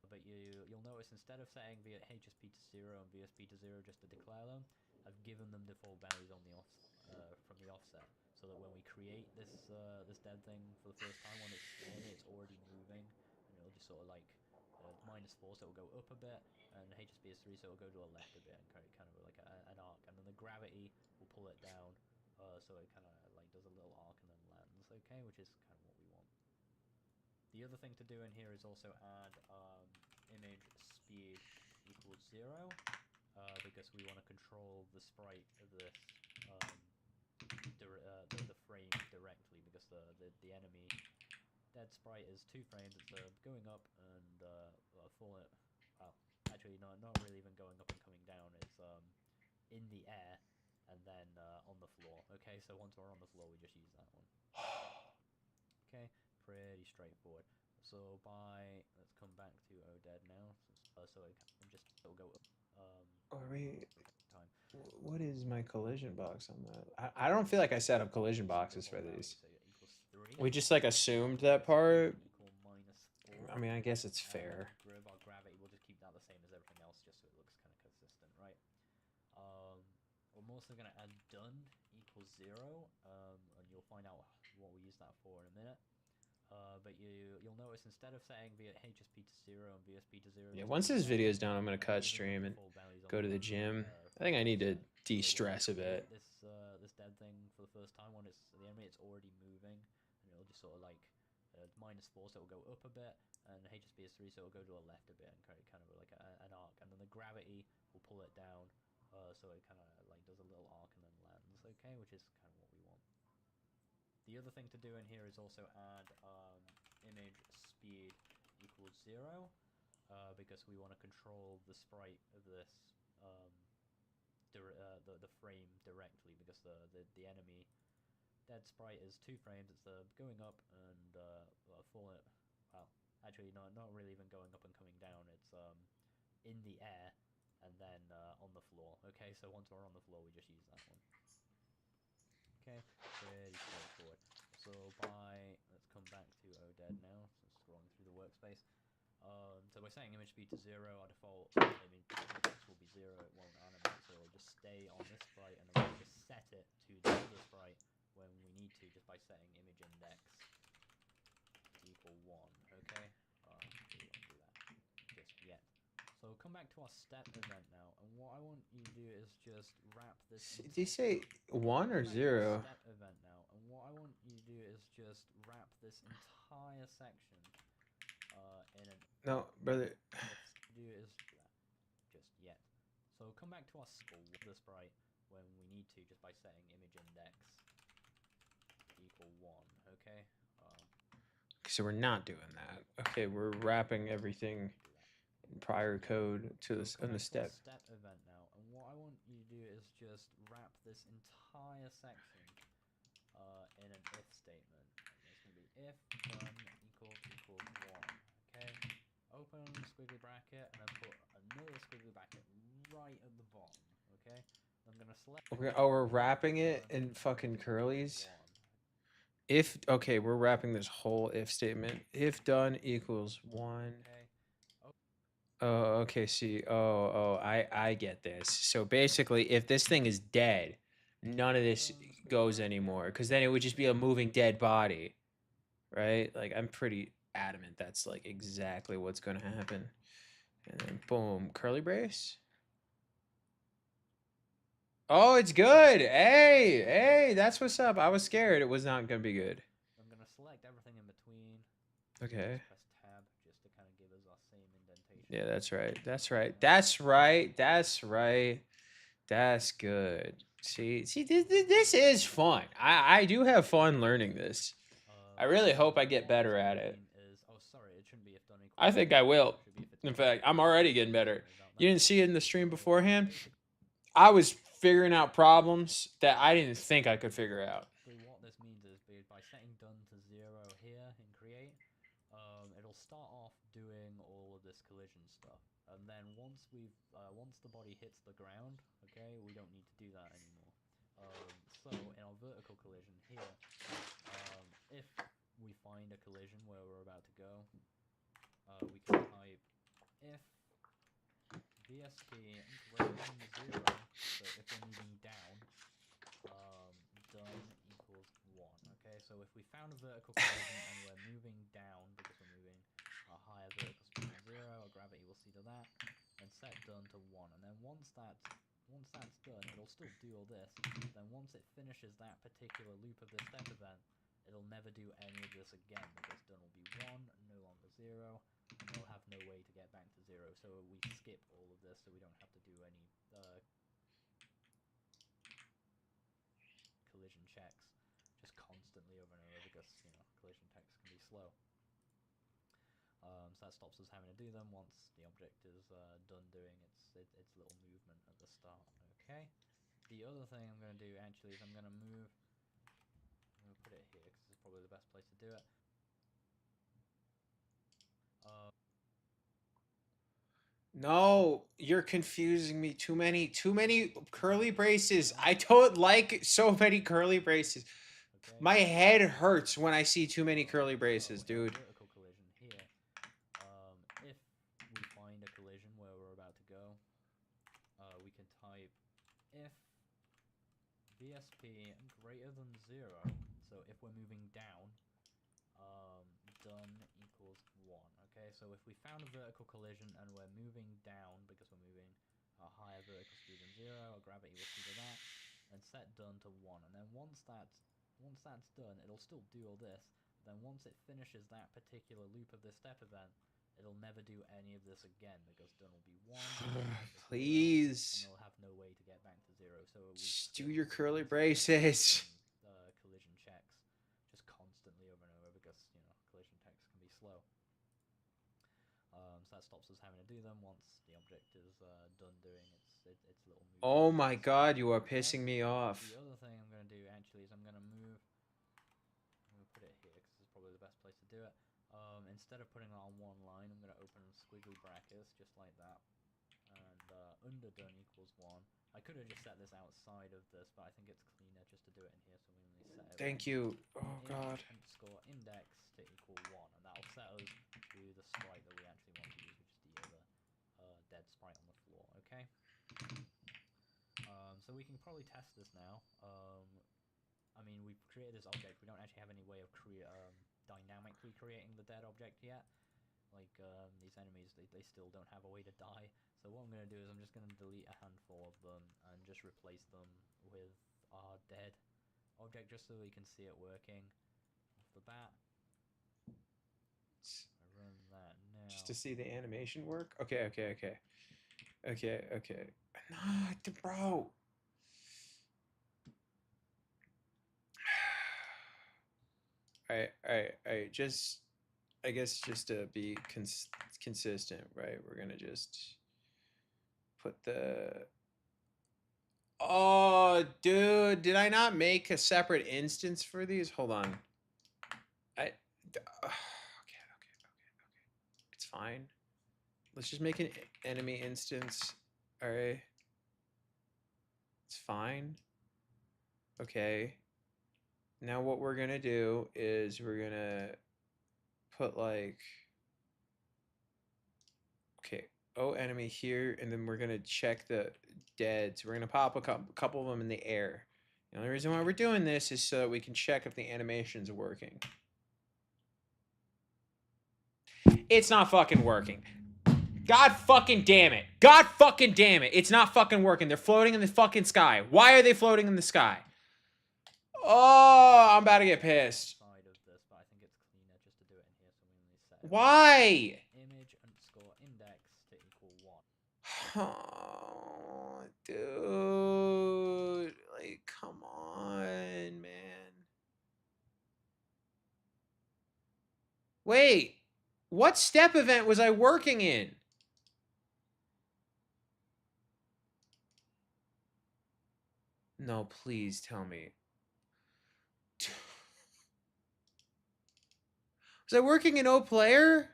But you'll notice instead of setting HSP to 0 and VSP to 0 just to declare them, I've given them default values on the from the offset, so that when we create this dead thing for the first time, when it's in, it's already moving, and it'll just sort of like -4, so it'll go up a bit, and HSP is 3, so it'll go to the left a bit, and kind of like an arc, and then the gravity will pull it down, so it kind of like does a little arc and then lands, okay, which is kind of what we want. The other thing to do in here is also add image speed equals 0, because we want to control the sprite of this the frame directly, because the enemy dead sprite is 2 frames. It's going up and falling. Well, actually, not really even going up and coming down. It's in the air and then on the floor. Okay, so once we're on the floor, we just use that one. Okay, pretty straightforward. So let's come back to ODead now. So it'll go up. Time. What is my collision box on that? I don't feel like I set up collision boxes for these. We just like assumed that part. I mean, I guess it's fair. Our gravity, we'll just keep that the same as everything else, just so it looks kind of consistent, right? I'm also going to add done equals 0, and you'll find out what we use that for in a minute. But you'll notice instead of setting HSP to 0 and VSP to 0. Yeah, once this video is done, I'm gonna cut stream and go to the gym. I think I need to de-stress a bit. This dead thing for the first time, when it's the enemy, it's already moving, and it'll just sort of like -4, so it'll go up a bit, and HSP is 3, so it'll go to the left a bit, and kind of like an arc, and then the gravity will pull it down, so it kind of like does a little arc and then lands. Okay, which is kind of what we want. The other thing to do in here is also add image speed equals 0, because we want to control the sprite of this the frame directly, because the enemy dead sprite is 2 frames. It's going up and falling. Well, actually, not really even going up and coming down. It's in the air and then on the floor. Okay, so once we're on the floor, we just use that one. Okay, pretty straightforward. So let's come back to ODead now. So scrolling through the workspace. So we're setting image speed to 0. Our default image will be 0. It won't animate, so it'll just stay on this sprite, and then we'll just set it to the other sprite when we need to, just by setting image index equal 1. Okay, we won't do that just yet. So come back to our step event now, and what I want you to do is just wrap this. Did you say 1 or 0? Step event now, and what I want you to do is just wrap this entire section in an. No, brother. Do is just yet. So come back to our the sprite when we need to, just by setting image index equal 1. Okay. So we're not doing that. Okay, we're wrapping everything in prior code to this on the step. Step event now, and what I want you to do is just wrap this entire section in an if statement. It's going to be if done equals 1. Okay. Open squiggly bracket and then put another squiggly bracket right at the bottom. Okay. I'm going to select. We're wrapping it in fucking curlies. If okay, we're wrapping this whole if statement. If done equals 1. Okay. Oh, okay. See. Oh, I get this. So basically, if this thing is dead, none of this goes anymore, because then it would just be a moving dead body, right? Like, I'm pretty adamant that's like exactly what's going to happen. And then boom, curly brace. Oh, it's good. Hey, that's what's up. I was scared it was not going to be good. I'm going to select everything in between. Okay. Press tab just to kind of give us our same indentation. Yeah, that's right. That's right. That's right. That's right. That's good. See, this is fun. I do have fun learning this. I really hope I get better at it. I think I will. In fact, I'm already getting better. You didn't see it in the stream beforehand? I was figuring out problems that I didn't think I could figure out. What this means is by setting done to 0 here in create, it'll start off doing all of this collision stuff, and then once the body hits the ground, okay, we don't need to do that anymore. So in our vertical collision here, if we find a collision where we're about to go, we can type if VSP greater than 0, so if we're moving down, done equals 1. Okay, so if we found a vertical collision and we're moving down because we're moving a higher vertical speed than 0, our gravity will see to that, and set done to 1. And then once that's done, it'll still do all this. Then once it finishes that particular loop of this step event, it'll never do any of this again because done will be 1, no longer 0, and we'll have no way to get back to 0. So we skip all of this so we don't have to do any collision checks just constantly over and over because, you know, collision checks can be slow. So that stops us having to do them once the object is done doing its little movement at the start. Okay. The other thing I'm going to do actually is I'm going to put it here because it's probably the best place to do it. No, you're confusing me. Too many curly braces. I don't like so many curly braces. Okay. My head hurts when I see too many curly braces, dude. Vertical collision here. If we find a collision where we're about to go, we can type if VSP greater than 0. So if we're moving down, done equals 1. Okay, so if we found a vertical collision and we're moving down because we're moving a higher vertical speed than 0, our gravity will see to that, and set done to 1. And then once that's done, it'll still do all this. Then once it finishes that particular loop of this step event, it'll never do any of this again because done will be 1. Please. 0, and we'll have no way to get back to 0. So just do your curly braces. Collision checks just constantly over and over because, you know, collision checks can be slow. So that stops us having to do them once the object is done doing its little movement. Oh my god, you are pissing me off. The other thing I'm going to do actually is I'm going to put it here because it's probably the best place to do it. Instead of putting it on one line, I'm going to open squiggly brackets just like that. And under done equals 1. I could have just set this outside of this, but I think it's cleaner just to do it in here, so we only set it. Thank you. Oh god. Underscore index to equal 1, and that'll set us to the sprite that we actually want to use, which is the other dead sprite on the floor. Okay. So we can probably test this now. I mean, we've created this object. We don't actually have any way of dynamically creating the dead object yet. Like, these enemies, they still don't have a way to die. So what I'm going to do is I'm just going to delete a handful of them and just replace them with our dead object just so we can see it working off the bat. I run that now. Just to see the animation work? Okay. Not, bro. Alright. Just, I guess just to be consistent, right? We're gonna just put the... Oh, dude, did I not make a separate instance for these? Hold on. Okay. It's fine. Let's just make an enemy instance. All right. It's fine. Okay. Now what we're going to do is we're going to put like, okay, enemy here, and then we're going to check the deads. We're going to pop a couple of them in the air. The only reason why we're doing this is so that we can check if the animation's working. It's not fucking working. God fucking damn it. God fucking damn it. It's not fucking working. They're floating in the fucking sky. Why are they floating in the sky? Oh, I'm about to get pissed. Why? Image underscore index to equal 1. Oh, dude. Like, come on, man. Wait. What step event was I working in? No, please tell me. Was I working in O player?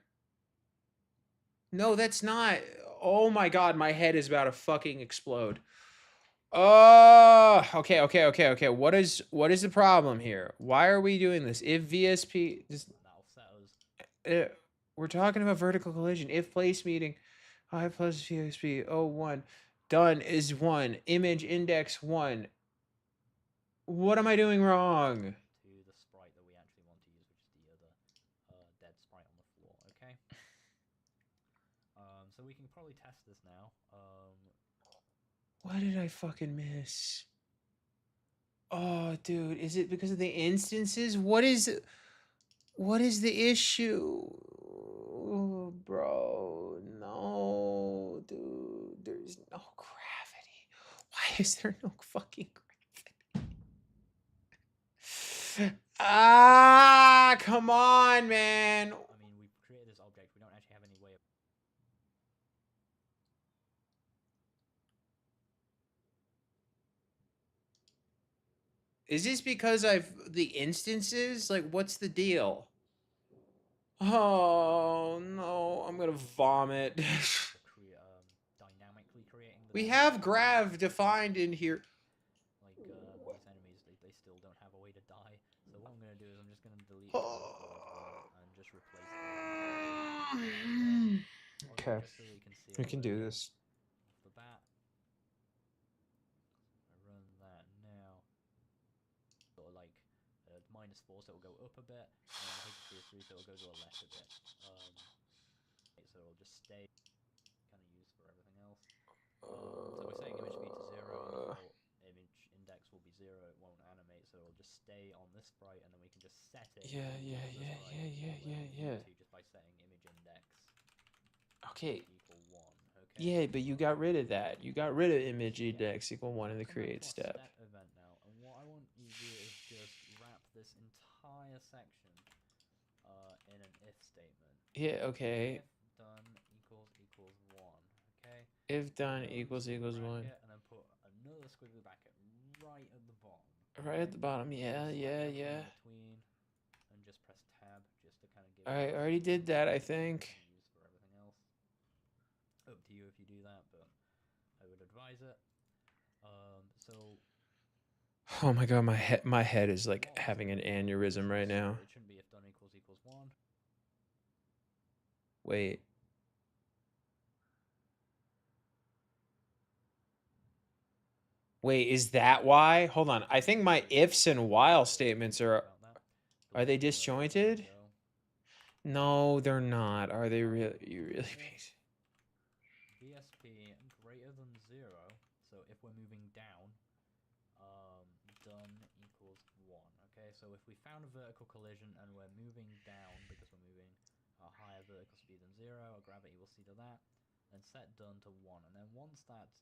No, that's not. Oh my god, my head is about to fucking explode. Okay. What is the problem here? Why are we doing this? If VSP just That'll set us. we're talking about vertical collision. If place meeting I plus VSP 1 done is 1 image index 1. What am I doing wrong? To the sprite that we actually want to use, which is the other dead sprite on the floor. Okay. So we can probably test this now. What did I fucking miss? Oh, dude, is it because of the instances? What is the issue? Oh, bro, no, dude, there's no gravity. Why is there no fucking gravity? Ah, come on, man. I mean, we've created this object. We don't actually have any way of... Is this because I've the instances? Like, what's the deal? Oh no, I'm gonna vomit. dynamically creating the We have grav defined in here. Like, these enemies, they still don't have a way to die. So what I'm going to do is I'm just going to delete the and just replace them. Okay, just so we can see we can do this. Off the bat. I run that now. Sort of like -4, so it'll go up a bit, and -3, so it'll go to a left a bit. So it'll just stay kind of used for everything else. So we're setting image speed to 0, and the default image index will be 0. It won't animate, so it'll just stay on this sprite, and then we can just set it. Yeah. Just by setting image index. Okay. Equal 1. Okay. Yeah, but you got rid of that. You got rid of image index equal 1 in the create step. Event now, and what I want you to do is just wrap this entire section in an if statement. Yeah. Okay. If done equals 1. Okay. If done equals 1. And then put another squiggly bracket right at the bottom. Right at the bottom. Yeah. Between, and just press tab just to kind of give. I already did that, I think. Use for everything else. Up to you if you do that, but I would advise it. So. Oh my god, my head is like having an aneurysm right now. It shouldn't be if done equals 1. Wait. Wait, is that why? Hold on. I think my ifs and while statements are they disjointed? No, they're not. Are they really? You really VSP greater than 0. So if we're moving down, done equals 1. Okay, so if we found a vertical collision and we're moving down because we're moving a higher vertical speed than 0, our gravity will see to that, then set done to 1. And then once that's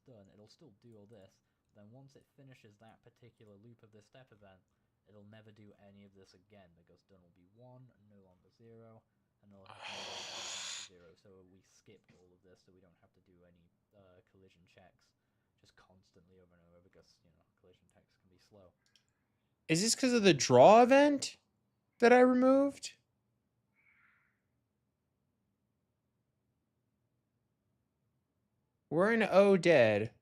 done, it'll still do all this. Then once it finishes that particular loop of this step event, it'll never do any of this again because done will be 1, no longer 0, and it'll have no longer 0. So we skip all of this, so we don't have to do any collision checks just constantly over and over because collision checks can be slow. Is this because of the draw event that I removed? We're in O dead.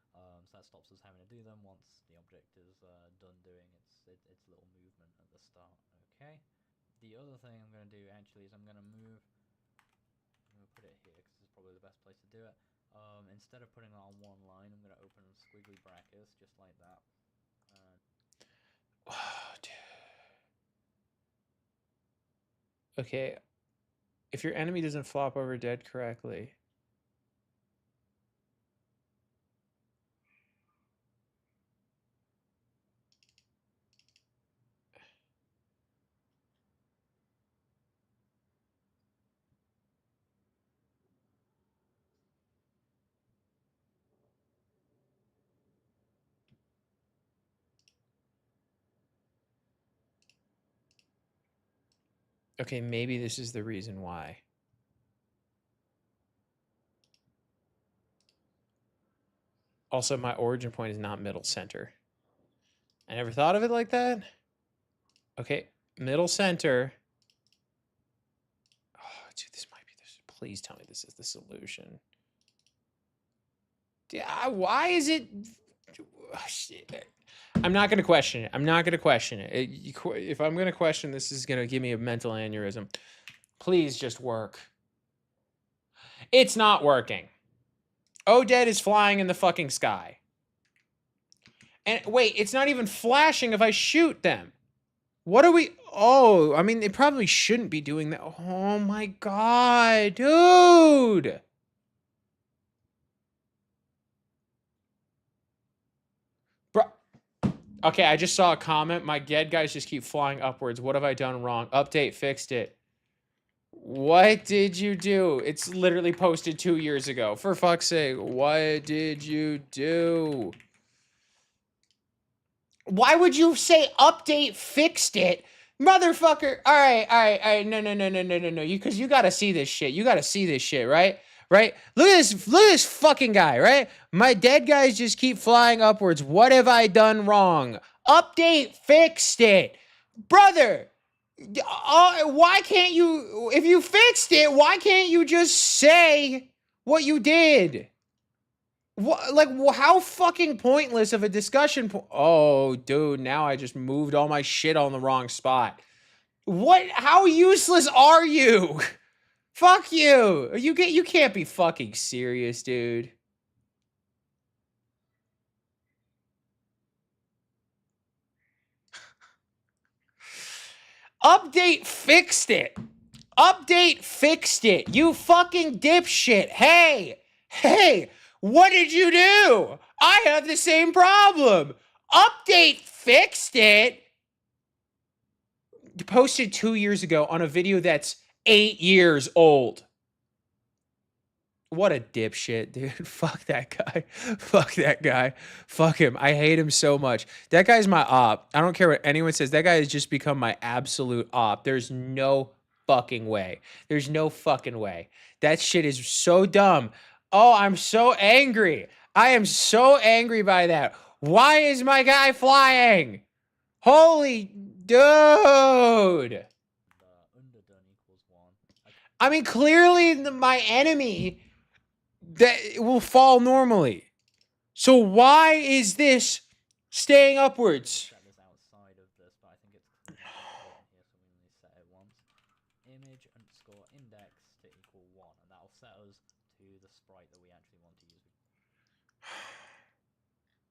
So that stops us having to do them once the object is done doing its little movement at the start. Okay. The other thing I'm going to do actually is I'm going to put it here because this is probably the best place to do it. Instead of putting it on one line, I'm going to open squiggly brackets just like that. Oh, dude. Okay. If your enemy doesn't flop over dead correctly. Okay, maybe this is the reason why. Also, my origin point is not middle center. I never thought of it like that. Okay, Middle center. Oh, dude, this might be this. Please tell me this is the solution. Yeah, why is it? Oh, shit. I'm not gonna question it. I'm not gonna question it. If I'm gonna question, this is gonna give me a mental aneurysm. Please just work. It's not working. Oded is flying in the fucking sky. And wait, it's not even flashing if I shoot them. What are we? Oh, I mean, they probably shouldn't be doing that. Oh my god, dude. Bro. Okay, I just saw a comment. My dead guys just keep flying upwards. What have I done wrong? Update fixed it. What did you do? It's literally posted 2 years ago. For fuck's sake, what did you do? Why would you say update fixed it? Motherfucker. All right. No. Because you gotta see this shit. You gotta see this shit, right? Right? Look at this fucking guy, right? My dead guys just keep flying upwards. What have I done wrong? Update fixed it. Brother, why can't you, if you fixed it, why can't you just say what you did? What, like, how fucking pointless of a discussion oh, dude, now I just moved all my shit on the wrong spot. What? How useless are you? Fuck you. You can't be fucking serious, dude. Update fixed it. Update fixed it. You fucking dipshit. Hey, what did you do? I have the same problem. Update fixed it. Posted 2 years ago on a video that's 8 years old. What a dipshit, dude. Fuck that guy. Fuck that guy. Fuck him. I hate him so much. That guy's my op. I don't care what anyone says. That guy has just become my absolute op. There's no fucking way. There's no fucking way. That shit is so dumb. Oh, I'm so angry. I am so angry by that. Why is my guy flying? Holy dude. I mean, clearly my enemy that will fall normally. So why is this staying upwards? Set this outside of this, but I think it's important here, so we only set it once. Image underscore index to equal 1, and that'll set us to the sprite that we actually want to use.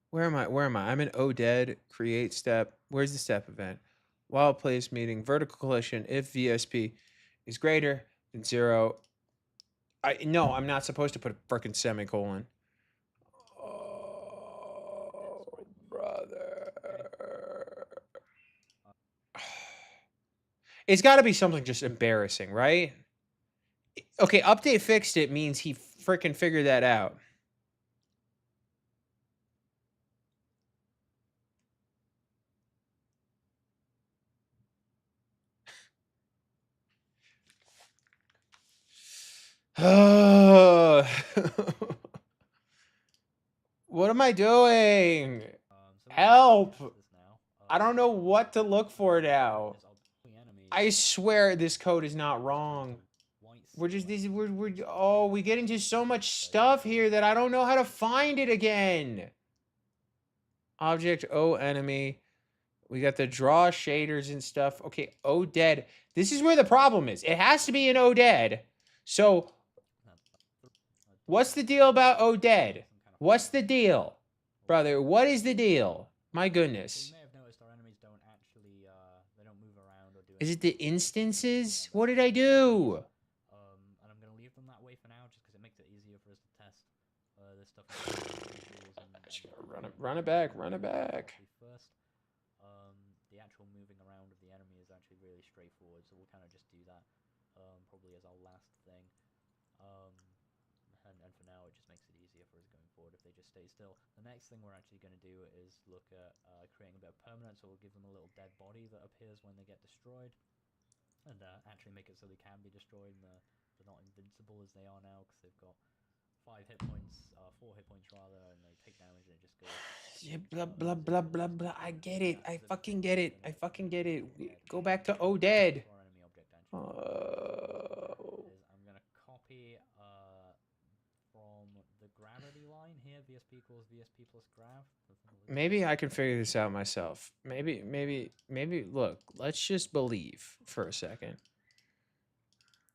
Where am I? I'm in ODED, create step. Where's the step event? While place meeting, vertical collision, if VSP is greater than 0. No, I'm not supposed to put a freaking semicolon. Oh, brother. It's got to be something just embarrassing, right? Okay, update fixed it means he freaking figured that out. What am I doing? Help! I don't know what to look for now. I swear this code is not wrong. We get into so much stuff here that I don't know how to find it again. Object O enemy. We got the draw shaders and stuff. Okay, ODED. This is where the problem is. It has to be an ODED. So, what's the deal about ODED? What's the deal? Brother, what is the deal? My goodness. You may have noticed our enemies don't actually, they don't move around or do anything. Is it the instances? What did I do? And I'm going to leave them that way for now, just because it makes it easier for us to test this stuff. Run it back. First, the actual moving around of the enemy is actually really straightforward, so we'll kind of just do that probably as our last thing. And for now, it just makes it easier for us going forward if they just stay still. The next thing we're actually going to do is look at creating a bit of permanence, so we'll give them a little dead body that appears when they get destroyed, and actually make it so they can be destroyed and they're not invincible as they are now, because they've got 5 hit points, 4 hit points rather, and they take damage and it just goes. Yeah, blah blah blah blah blah. I get it. I fucking get it. I fucking get it. Go back to Oded. Is I'm gonna copy from the gravity line here, VSP equals VSP plus grav. Maybe I can figure this out myself. Maybe. Look, let's just believe for a second.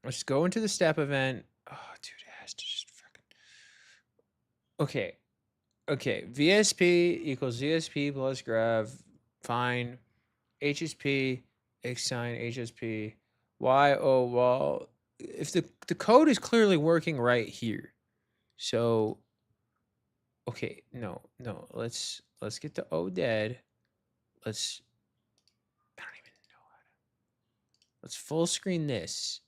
Let's go into the step event. Oh, dude, it has to just fucking. Okay. Okay. VSP equals VSP plus grav. Fine. HSP, X sign, HSP. Y, oh, well. If the code is clearly working right here. So okay, no. Let's get to O dead. Let's I don't even know how to. Let's full screen this.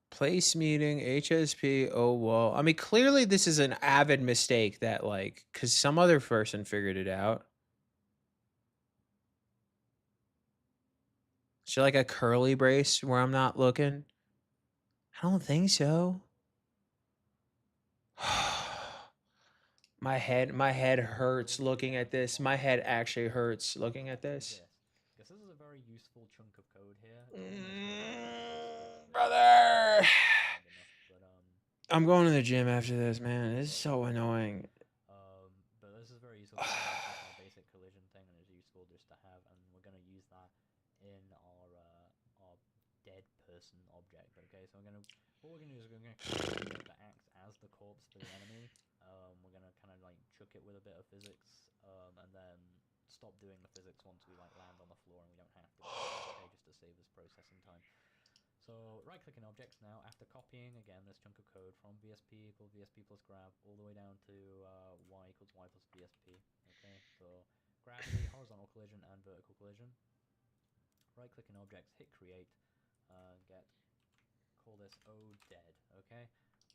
Place meeting, HSP, oh wall. I mean, clearly this is an avid mistake that like cuz some other person figured it out. Is there like a curly brace where I'm not looking? I don't think so. my head hurts looking at this. My head actually hurts looking at this. Because this is a very useful chunk of code here. Brother. I'm going to the gym after this, man. This is so annoying. But this is very useful. Our basic collision thing, and it's useful just to have, and we're going to use that in our dead person object. Okay, so what we're gonna do is we're gonna that acts as the corpse for the enemy. We're gonna kind of like chuck it with a bit of physics, and then stop doing the physics once we like land on the floor and we don't have to. Okay, just to save this processing time. So right-clicking objects now. After copying again this chunk of code from VSP equals VSP plus grav all the way down to y equals y plus VSP. Okay, so gravity, horizontal collision, and vertical collision. Right-clicking objects, hit create, call this O dead. Okay,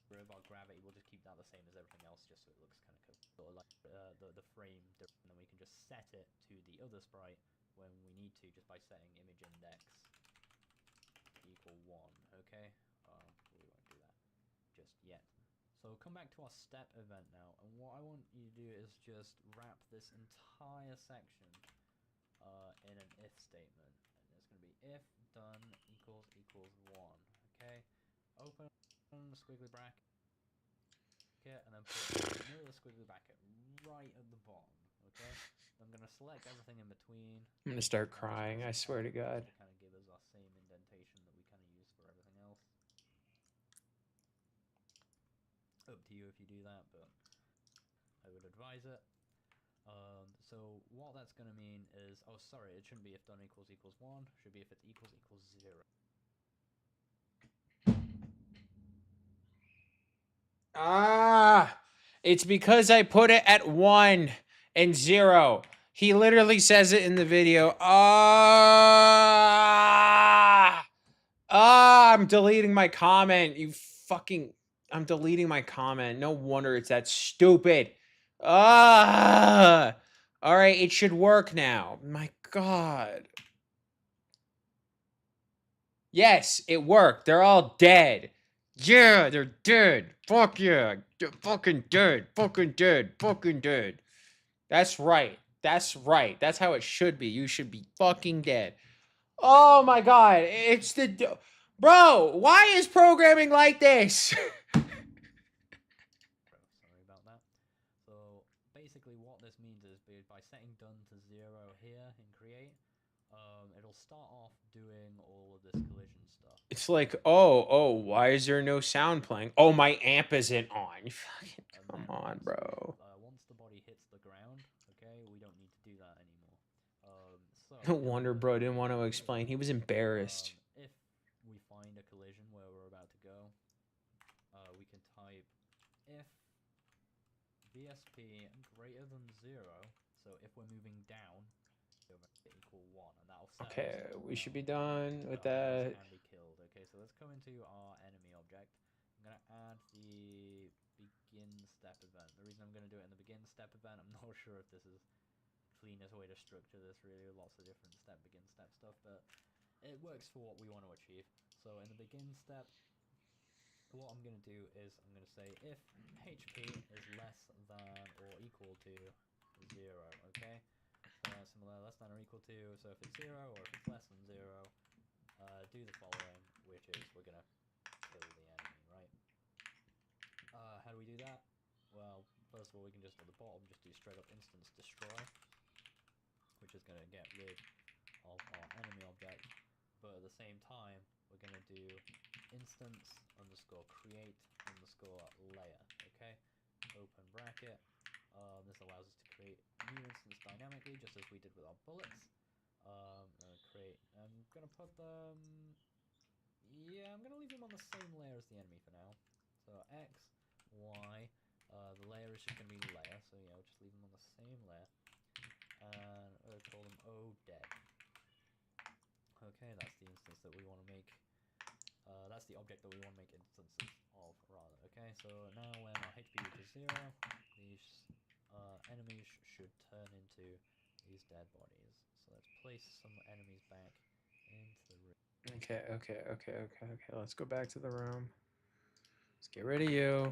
robot gravity. We'll just keep that the same as everything else, just so it looks kind of cool. Sort of like the frame, and then we can just set it to the other sprite when we need to, just by setting image index equal 1, okay? We won't do that just yet. So come back to our step event now, and what I want you to do is just wrap this entire section in an if statement. And it's going to be if done equals 1, okay? Open the squiggly bracket, and then put another squiggly bracket right at the bottom, okay? I'm going to select everything in between. I'm going to start crying, I swear to God. To kind of give us our same indentation that we kind of use for everything else. Up to you if you do that, but I would advise it. So what that's going to mean is, oh sorry, it shouldn't be if done equals 1, it should be if it's equals 0. It's because I put it at 1 and 0. He literally says it in the video. I'm deleting my comment. I'm deleting my comment. No wonder it's that stupid. All right, it should work now. My God. Yes, it worked. They're all dead. Yeah, they're dead. Fuck yeah. They're fucking dead. Fucking dead. Fucking dead. That's right. That's right. That's how it should be. You should be fucking dead. Oh my God. It's the... Bro, why is programming like this? Sorry about that. So basically what this means is by setting done to 0 here in create, it'll start off doing all of this collision stuff. It's like, oh, why is there no sound playing? Oh, my amp isn't on. Fucking come on, bro. Once the body hits the ground, okay, we don't need to do that anymore. No wonder bro didn't want to explain. He was embarrassed. If we find a collision where we're about to go, we can type if VSP greater than 0, so if we're moving down, equal 1, and that'll set okay, we should be done with that. Can be killed. Okay, so let's come into our enemy object. I'm gonna add the begin step event. The reason I'm going to do it in the begin step event, I'm not sure if this is cleanest way to structure this, really, lots of different begin step stuff, but it works for what we want to achieve. So in the begin step, what I'm going to do is I'm going to say if HP is less than or equal to 0, okay? So similar, less than or equal to, so if it's 0 or if it's less than 0, do the following, which is we're going to kill the enemy, right? How do we do that? Well, first of all, we can just at the bottom just do straight up instance destroy, which is going to get rid of our enemy object, but at the same time we're going to do instance underscore create underscore layer, okay? Open bracket. This allows us to create new instance dynamically, just as we did with our bullets. I'm going to put them... Yeah, I'm going to leave them on the same layer as the enemy for now. So X, Y, the layer is just going to be layer, so yeah, we'll just leave them on the same layer. And we'll call them O dead. Okay, that's the instance that we want to make. That's the object that we want to make instances of, rather. Okay, so now when our HP reaches 0, these enemies should turn into these dead bodies. So let's place some enemies back into the room. Okay. Let's go back to the room. Let's get rid of you.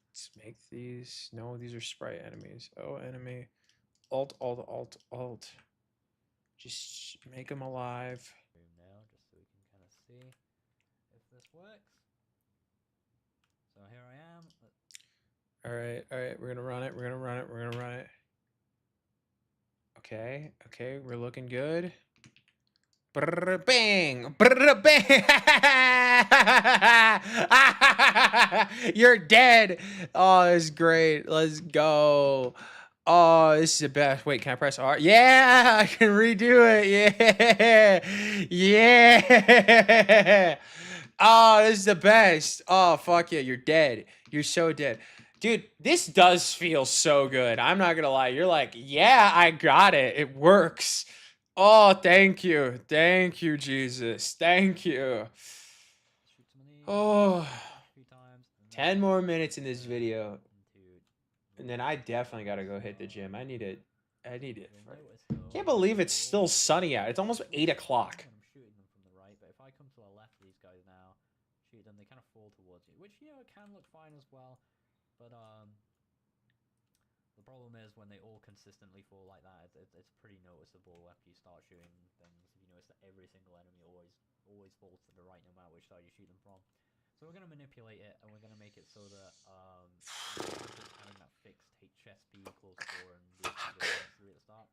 Let's make these. No, these are sprite enemies. Oh, enemy. Alt, alt, alt, alt. Just make them alive. Room now, just so we can kind of see if this works. So here I am. All right. We're gonna run it. Okay. We're looking good. Brr, bang! Brr, bang! You're dead. Oh, it's great. Let's go. Oh, this is the best. Wait, can I press R? Yeah, I can redo it. Yeah. Oh, this is the best. Oh, fuck yeah, you're dead. You're so dead. Dude, this does feel so good. I'm not gonna lie. You're like, yeah, I got it. It works. Oh, thank you. Thank you, Jesus. Thank you. Oh, 10 more minutes in this video. And then I definitely got to go hit the gym. I need it. Can't believe it's still sunny out. It's almost 8 o'clock. I'm shooting them from the right, but if I come to the left of these guys now, shoot them, they kind of fall towards you, which, it can look fine as well, but, the problem is when they all consistently fall like that, it's pretty noticeable after you start shooting things. If you notice that every single enemy always falls to the right no matter which side you shoot them from. So we're going to manipulate it, and we're going to make it so that having that fixed HSP equals 4 and the 3 at the start,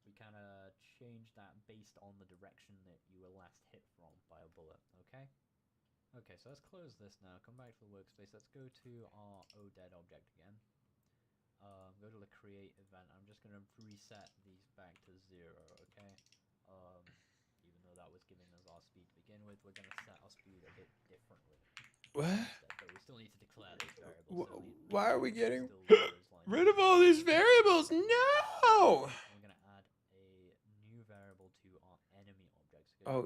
we kind of change that based on the direction that you were last hit from by a bullet, okay? Okay, so let's close this now. Come back to the workspace. Let's go to our ODead object again. Go to the create event. I'm just going to reset these back to 0, okay? Even though that was giving us our speed to begin with, we're going to set our speed a bit differently. What? But we still need to declare these variables. Why are we getting rid of all these variables? No! We're going to add a new variable to our enemy object. So Oh,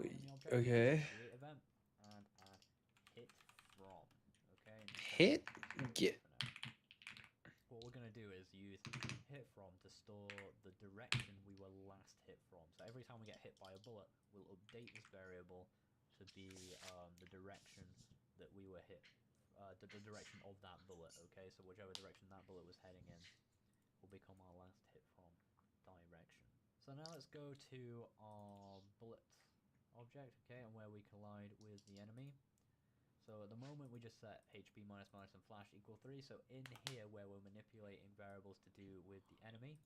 okay. Create event and add hit from, okay? Hit? Get... What we're going to do is use hit from to store the direction we were last hit from. So every time we get hit by a bullet, we'll update this variable to be the direction that we were hit, the direction of that bullet, okay? So whichever direction that bullet was heading in will become our last hit from direction. So now let's go to our bullet object, okay, and where we collide with the enemy. So at the moment we just set HP minus minus and flash equal 3. So in here where we're manipulating variables to do with the enemy,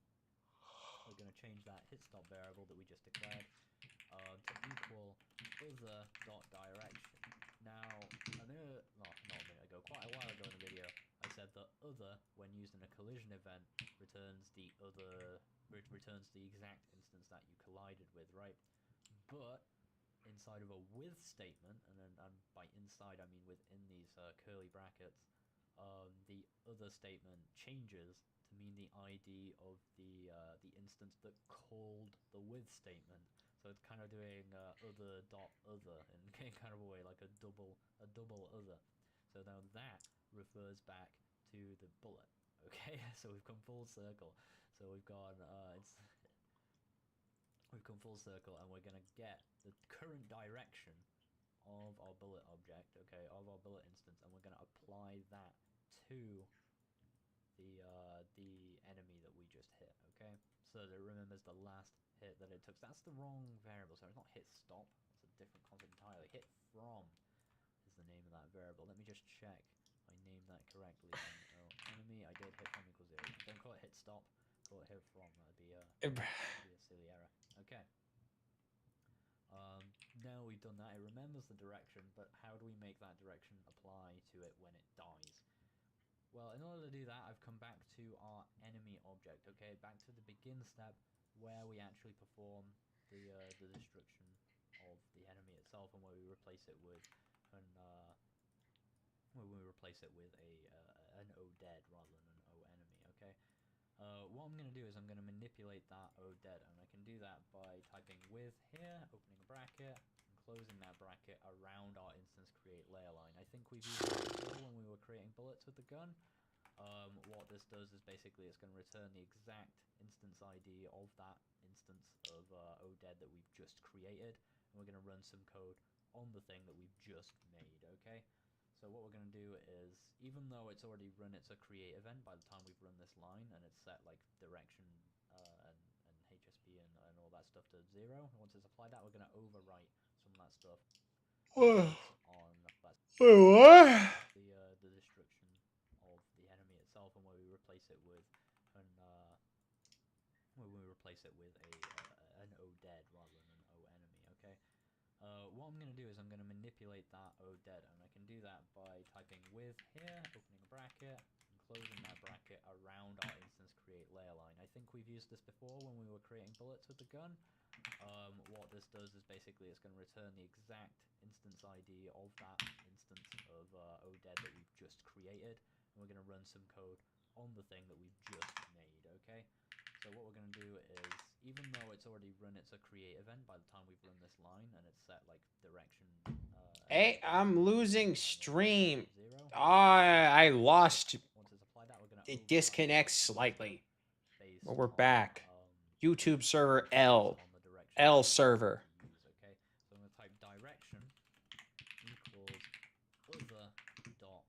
we're going to change that hit stop variable that we just declared to equal other dot direction. Now, not a minute ago, quite a while ago in the video, I said that other, when used in a collision event, returns the exact instance that you collided with, right? But inside of a with statement, and by inside I mean within these curly brackets, the other statement changes to mean the ID of the instance that called the with statement. So it's kind of doing other dot other in kind of a way, like a double other. So now that refers back to the bullet. Okay, so we've come full circle. So we've gone, we've come full circle, and we're gonna get the current direction of our bullet object, okay, of our bullet instance, and we're gonna apply that to the enemy that we just hit, okay? So that it remembers the last hit that it took. That's the wrong variable, so it's not hit stop. It's a different concept entirely. Hit from is the name of that variable. Let me just check I named that correctly. Oh, enemy, I did hit from equals 0. Don't call it hit stop, call it hit from. That'd be a silly error. Okay. Now we've done that, it remembers the direction, but how do we make that direction apply to it when it dies? Well, in order to do that, I've come back to our enemy object, okay? Back to the begin step where we actually perform the destruction of the enemy itself, and where we replace it with an an O dead rather than an O enemy, okay? What I'm going to do is I'm going to manipulate that O dead, and I can do that by typing with here, opening a bracket, and closing that bracket around our instance create layer line. I think we've used this before when we were creating bullets with the gun. What this does is basically it's going to return the exact instance ID of that instance of O dead that we've just created, and we're going to run some code on the thing that we've just made, okay? So what we're going to do is, even though it's already run its a create event by the time we've run this line, and it's set like direction and HSP and all that stuff to 0, and once it's applied that, we're going to overwrite some of that stuff on that. What? The destruction of the enemy itself, and where we replace it with an an O dead rather than an O enemy, okay? What I'm going to do is I'm going to manipulate that O dead, and I can do that by typing with here, opening a bracket, and closing that bracket around our instance create layer line. I think we've used this before when we were creating bullets with the gun. What this does is basically it's going to return the exact instance ID of that instance of O dead that we've just created, and we're going to run some code on the thing that we've just made, okay? So what we're going to do is, even though it's already run its a create event by the time we've run this line, and it's set like direction. Hey, I'm losing stream. I lost. Once it's applied that, we're going to It disconnects slightly. But we're back. on, YouTube server L. on the direction L server. use, okay? So I'm going to type direction equals other dot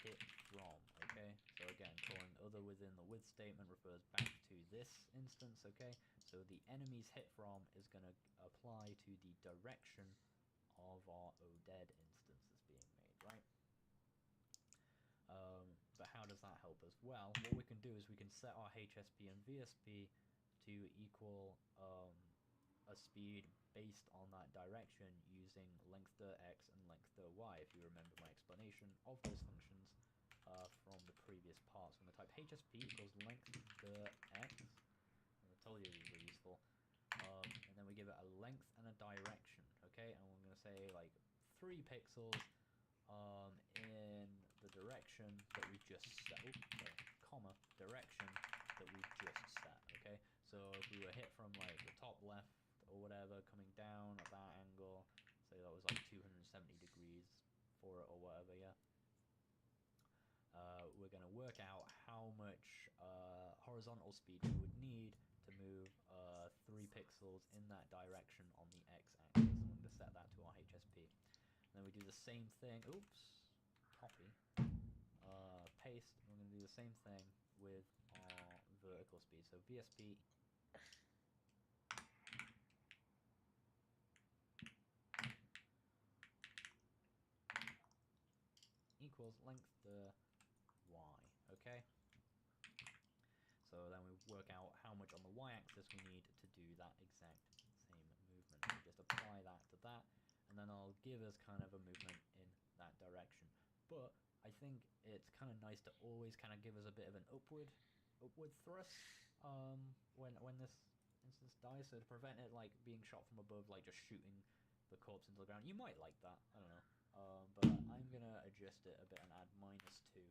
hit from, okay? So again, calling other within the with statement refers back to this instance, okay? So the enemy's hit from is going to apply to the direction of our O dead instance that's being made, right? But how does that help us? Well, what we can do is we can set our HSP and VSP to equal a speed based on that direction using length_x and length_y, if you remember my explanation of those functions from the previous part. So I'm going to type HSP equals length_x. I told you these were useful. And then we give it a length and a direction, okay? And we're going to say like 3 pixels in the direction that we've just set, comma, direction that we've just set, okay? So if we were hit from like the top left or whatever, coming down at that angle, say that was like 270 degrees for it or whatever, yeah? We're going to work out how much horizontal speed we would need to move 3 pixels in that direction on the x-axis. I'm going to set that to our HSP. And then we do the same thing, copy, paste, and we're going to do the same thing with our vertical speed. So VSP equals length_y, okay? So then we work out how much on the y-axis we need to do that exact same movement. We just apply that to that, and then I'll give us kind of a movement in that direction. But I think it's kind of nice to always kind of give us a bit of an upward thrust when this instance dies, so to prevent it like being shot from above, like just shooting the corpse into the ground. You might like that, I don't know. But I'm gonna adjust it a bit and add -2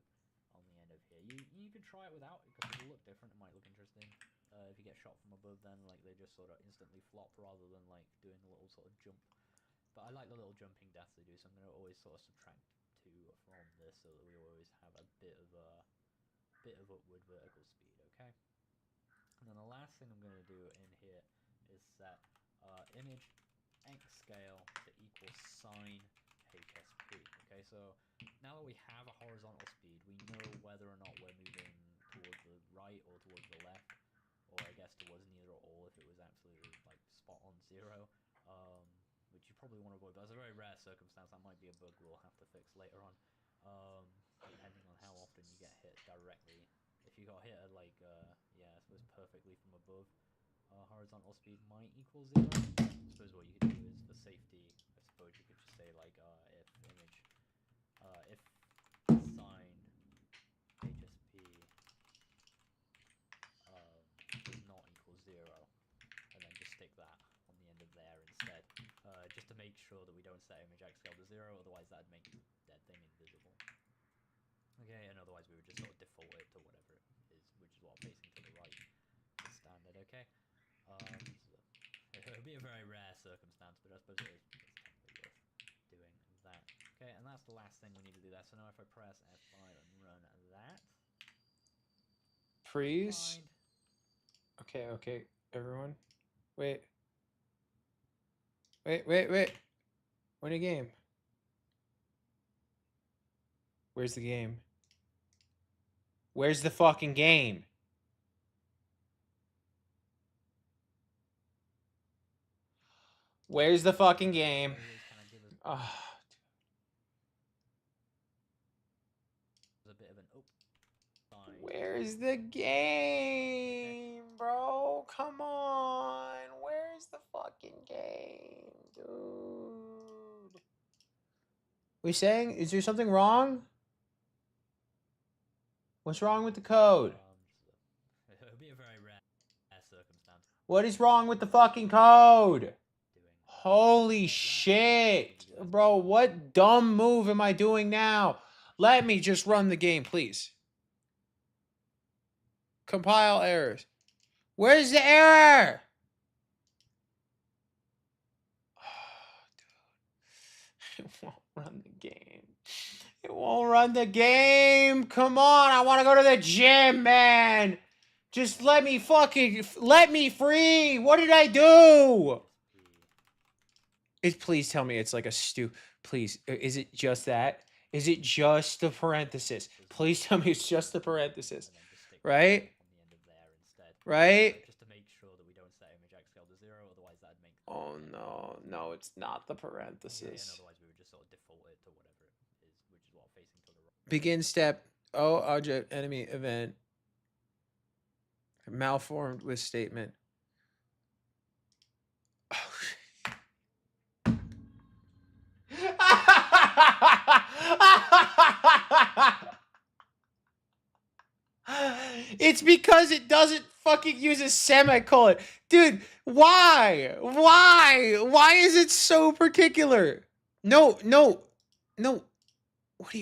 on the end of here. You can try it without, because it'll look different. It might look interesting. If you get shot from above, then like they just sort of instantly flop rather than like doing a little sort of jump. But I like the little jumping deaths they do, so I'm going to always sort of subtract 2 from this so that we always have a bit of upward vertical speed, okay? And then the last thing I'm going to do in here is set image x scale to equal sine HSP. Okay, so now that we have a horizontal speed, we know whether or not we're moving towards the right or towards the left, or I guess towards neither or all if it was absolutely like spot on 0, which you probably want to avoid. But that's a very rare circumstance. That might be a bug we'll have to fix later on, depending on how often you get hit directly. If you got hit at like, yeah, I suppose perfectly from above, horizontal speed might equal 0. I suppose what you could do is, for safety, I suppose you could just say like if image, if sine HSP does not equal 0, and then just stick that on the end of there instead, just to make sure that we don't set image x scale to 0, otherwise that'd make that thing invisible. Okay, and otherwise we would just sort of default it to whatever it is, which is what facing to the right is standard, okay? So it would be a very rare circumstance, but I suppose it's technically worth doing that. Okay, and that's the last thing we need to do there. So now if I press F5 and run that. Freeze. Okay, everyone. Wait. Win a game. Where's the game? Where's the fucking game? Where's the fucking game? Oh. A bit of an Where's the game, bro? Come on. Where's the fucking game, dude? We saying? Is there something wrong? What's wrong with the code? It would be a very rare circumstance. What is wrong with the fucking code? Holy shit. Bro, what dumb move am I doing now? Let me just run the game, please. Compile errors. Where's the error? Oh, dude. It won't run the game. It won't run the game. Come on. I want to go to the gym, man. Just let me free. What did I do? Please tell me it's like a Please. Is it just that? Is it just the parenthesis? Please tell me it's just the parenthesis. Right? Right? Just to make sure that we don't set image x scale to 0, otherwise that'd make. Oh no, no, it's not the parenthesis. Yeah, and otherwise we would just sort of default it to whatever it is, which is what facing to the right. Begin step. Oh, object enemy event. Malformed with statement. It's because it doesn't fucking use a semicolon. Dude, why? Why is it so particular? No. What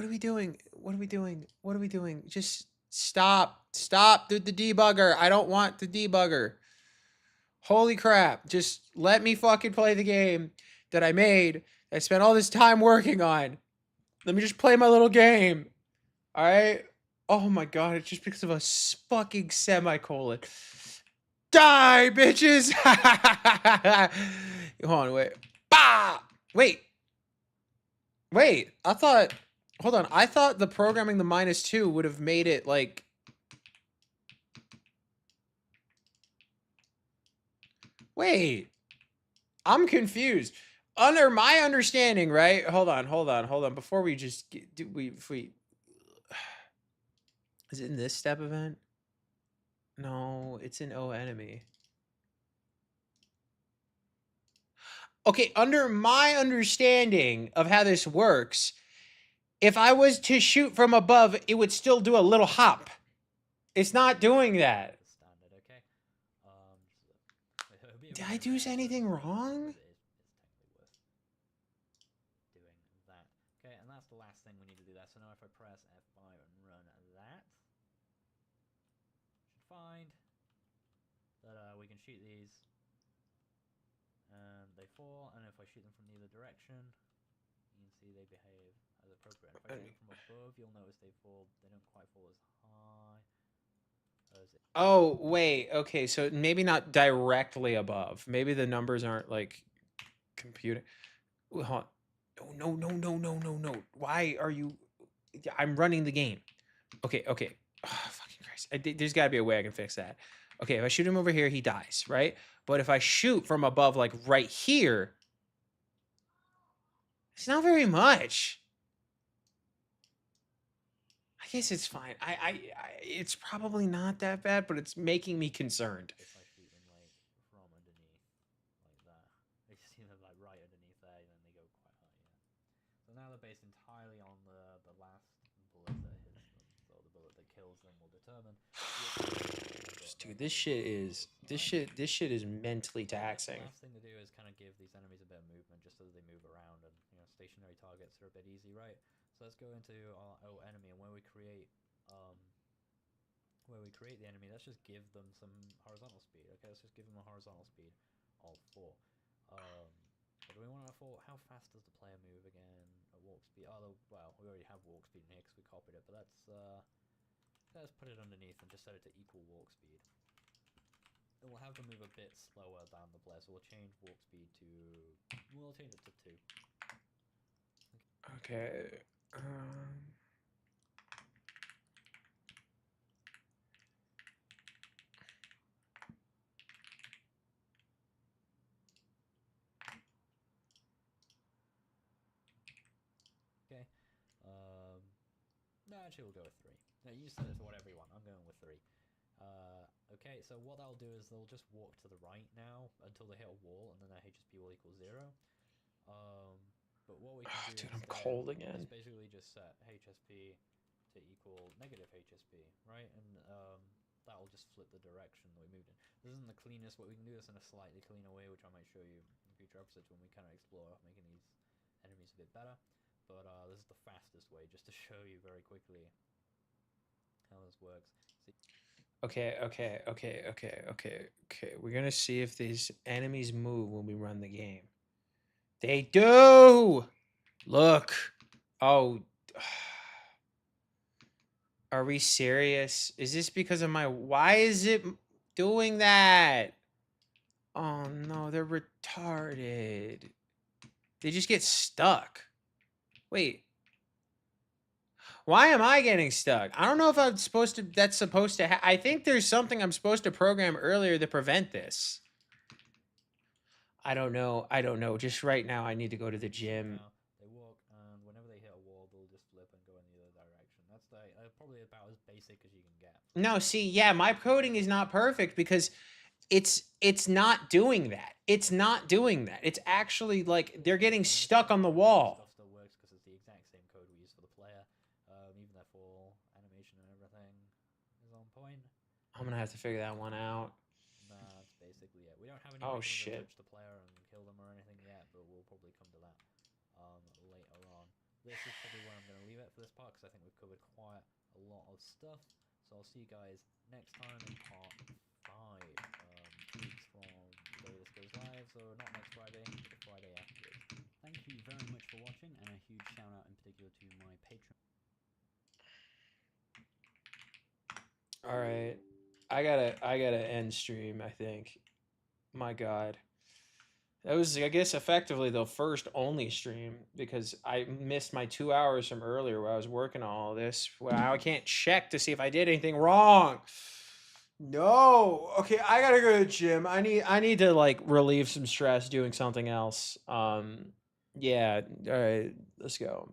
are we doing? Just stop, dude, the debugger. I don't want the debugger. Holy crap. Just let me fucking play the game that I made. I spent all this time working on. Let me just play my little game. All right? Oh my god, it's just because of a fucking semicolon. Die, bitches! Hold on, wait. Bah! Wait, I thought... Hold on, I thought the programming the -2 would have made it, like... Wait. I'm confused. Under my understanding, right? Hold on. Before we just... Is it in this step event? No, it's in O enemy. Okay, under my understanding of how this works, if I was to shoot from above, it would still do a little hop. It's not doing that. Did I do anything wrong? Okay, and that's the last thing we need to do there. So now if I press F5 and run that, should find that we can shoot these, and they fall, and if I shoot them from the other direction, you can see they behave as appropriate. And if I shoot them from above, you'll notice they don't quite fall as high as it. Oh, wait. Okay, so maybe not directly above. Maybe the numbers aren't like computing. Hold on. No, no, no, no, no, no, no. Why are you? I'm running the game. Okay, okay. Oh, fucking Christ. There's got to be a way I can fix that. Okay, if I shoot him over here, he dies, right? But if I shoot from above, like right here, it's not very much. I guess it's fine. It's probably not that bad, but it's making me concerned. If I shoot them like from underneath, like that, you see them like right underneath there, and then they go quite high. Yeah. So now they're based entirely on the last bullet that hits them. So the bullet that kills them will determine. Dude, this shit is mentally taxing. The last thing to do is kind of give these enemies a bit of movement, just so that they move around, and stationary targets are a bit easy, right? So let's go into our enemy, and where we create the enemy, let's just give them some horizontal speed. Okay, let's just give them a horizontal speed of 4. What do we want for? How fast does the player move again at walk speed? Oh, well, we already have walk speed in here because we copied it, but let's put it underneath and just set it to equal walk speed. It will have them move a bit slower than the player, so we'll change walk speed to. We'll change it to 2. Okay. Okay. No, actually, we'll go with 3. No, you set it to whatever you want. I'm going with 3. Okay, so what that'll do is they'll just walk to the right now until they hit a wall, and then their HP will equal 0. But what we can do dude, I'm cold again. is basically just set HSP to equal negative HSP, right? And that'll just flip the direction that we moved in. This isn't the cleanest, but we can do this in a slightly cleaner way, which I might show you in future episodes when we kind of explore making these enemies a bit better. But this is the fastest way, just to show you very quickly how this works. See. Okay. We're gonna see if these enemies move when we run the game. They do! Look. Oh. Are we serious? Is this because of my... Why is it doing that? Oh, no. They're retarded. They just get stuck. Wait. Why am I getting stuck? I don't know if I'm supposed to... That's supposed to... I think there's something I'm supposed to program earlier to prevent this. I don't know. Just right now, I need to go to the gym. They walk, and whenever they hit a wall, they'll just flip and go in the other direction. That's probably about as basic as you can get. No, see, yeah, my coding is not perfect because it's not doing that. It's not doing that. It's actually like they're getting stuck on the wall. Stuff still works because it's the exact same code we use for the player. Even their full animation and everything is on point. I'm gonna have to figure that one out. That's basically it. We don't have any Oh, way to shit. touch the player and kill them or anything yet, but we'll probably come to that later on. This is probably where I'm going to leave it for this part because I think we've covered quite a lot of stuff. So I'll see you guys next time in part 5. 2 weeks from the day this goes live, so not next Friday, but the Friday afterwards. Thank you very much for watching, and a huge shout out in particular to my Patreon. All right. I gotta end stream, I think. My God. That was, I guess, effectively the first only stream because I missed my 2 hours from earlier where I was working on all this. Well, I can't check to see if I did anything wrong. No. Okay, I gotta go to the gym. I need to like relieve some stress doing something else. Yeah. All right. Let's go.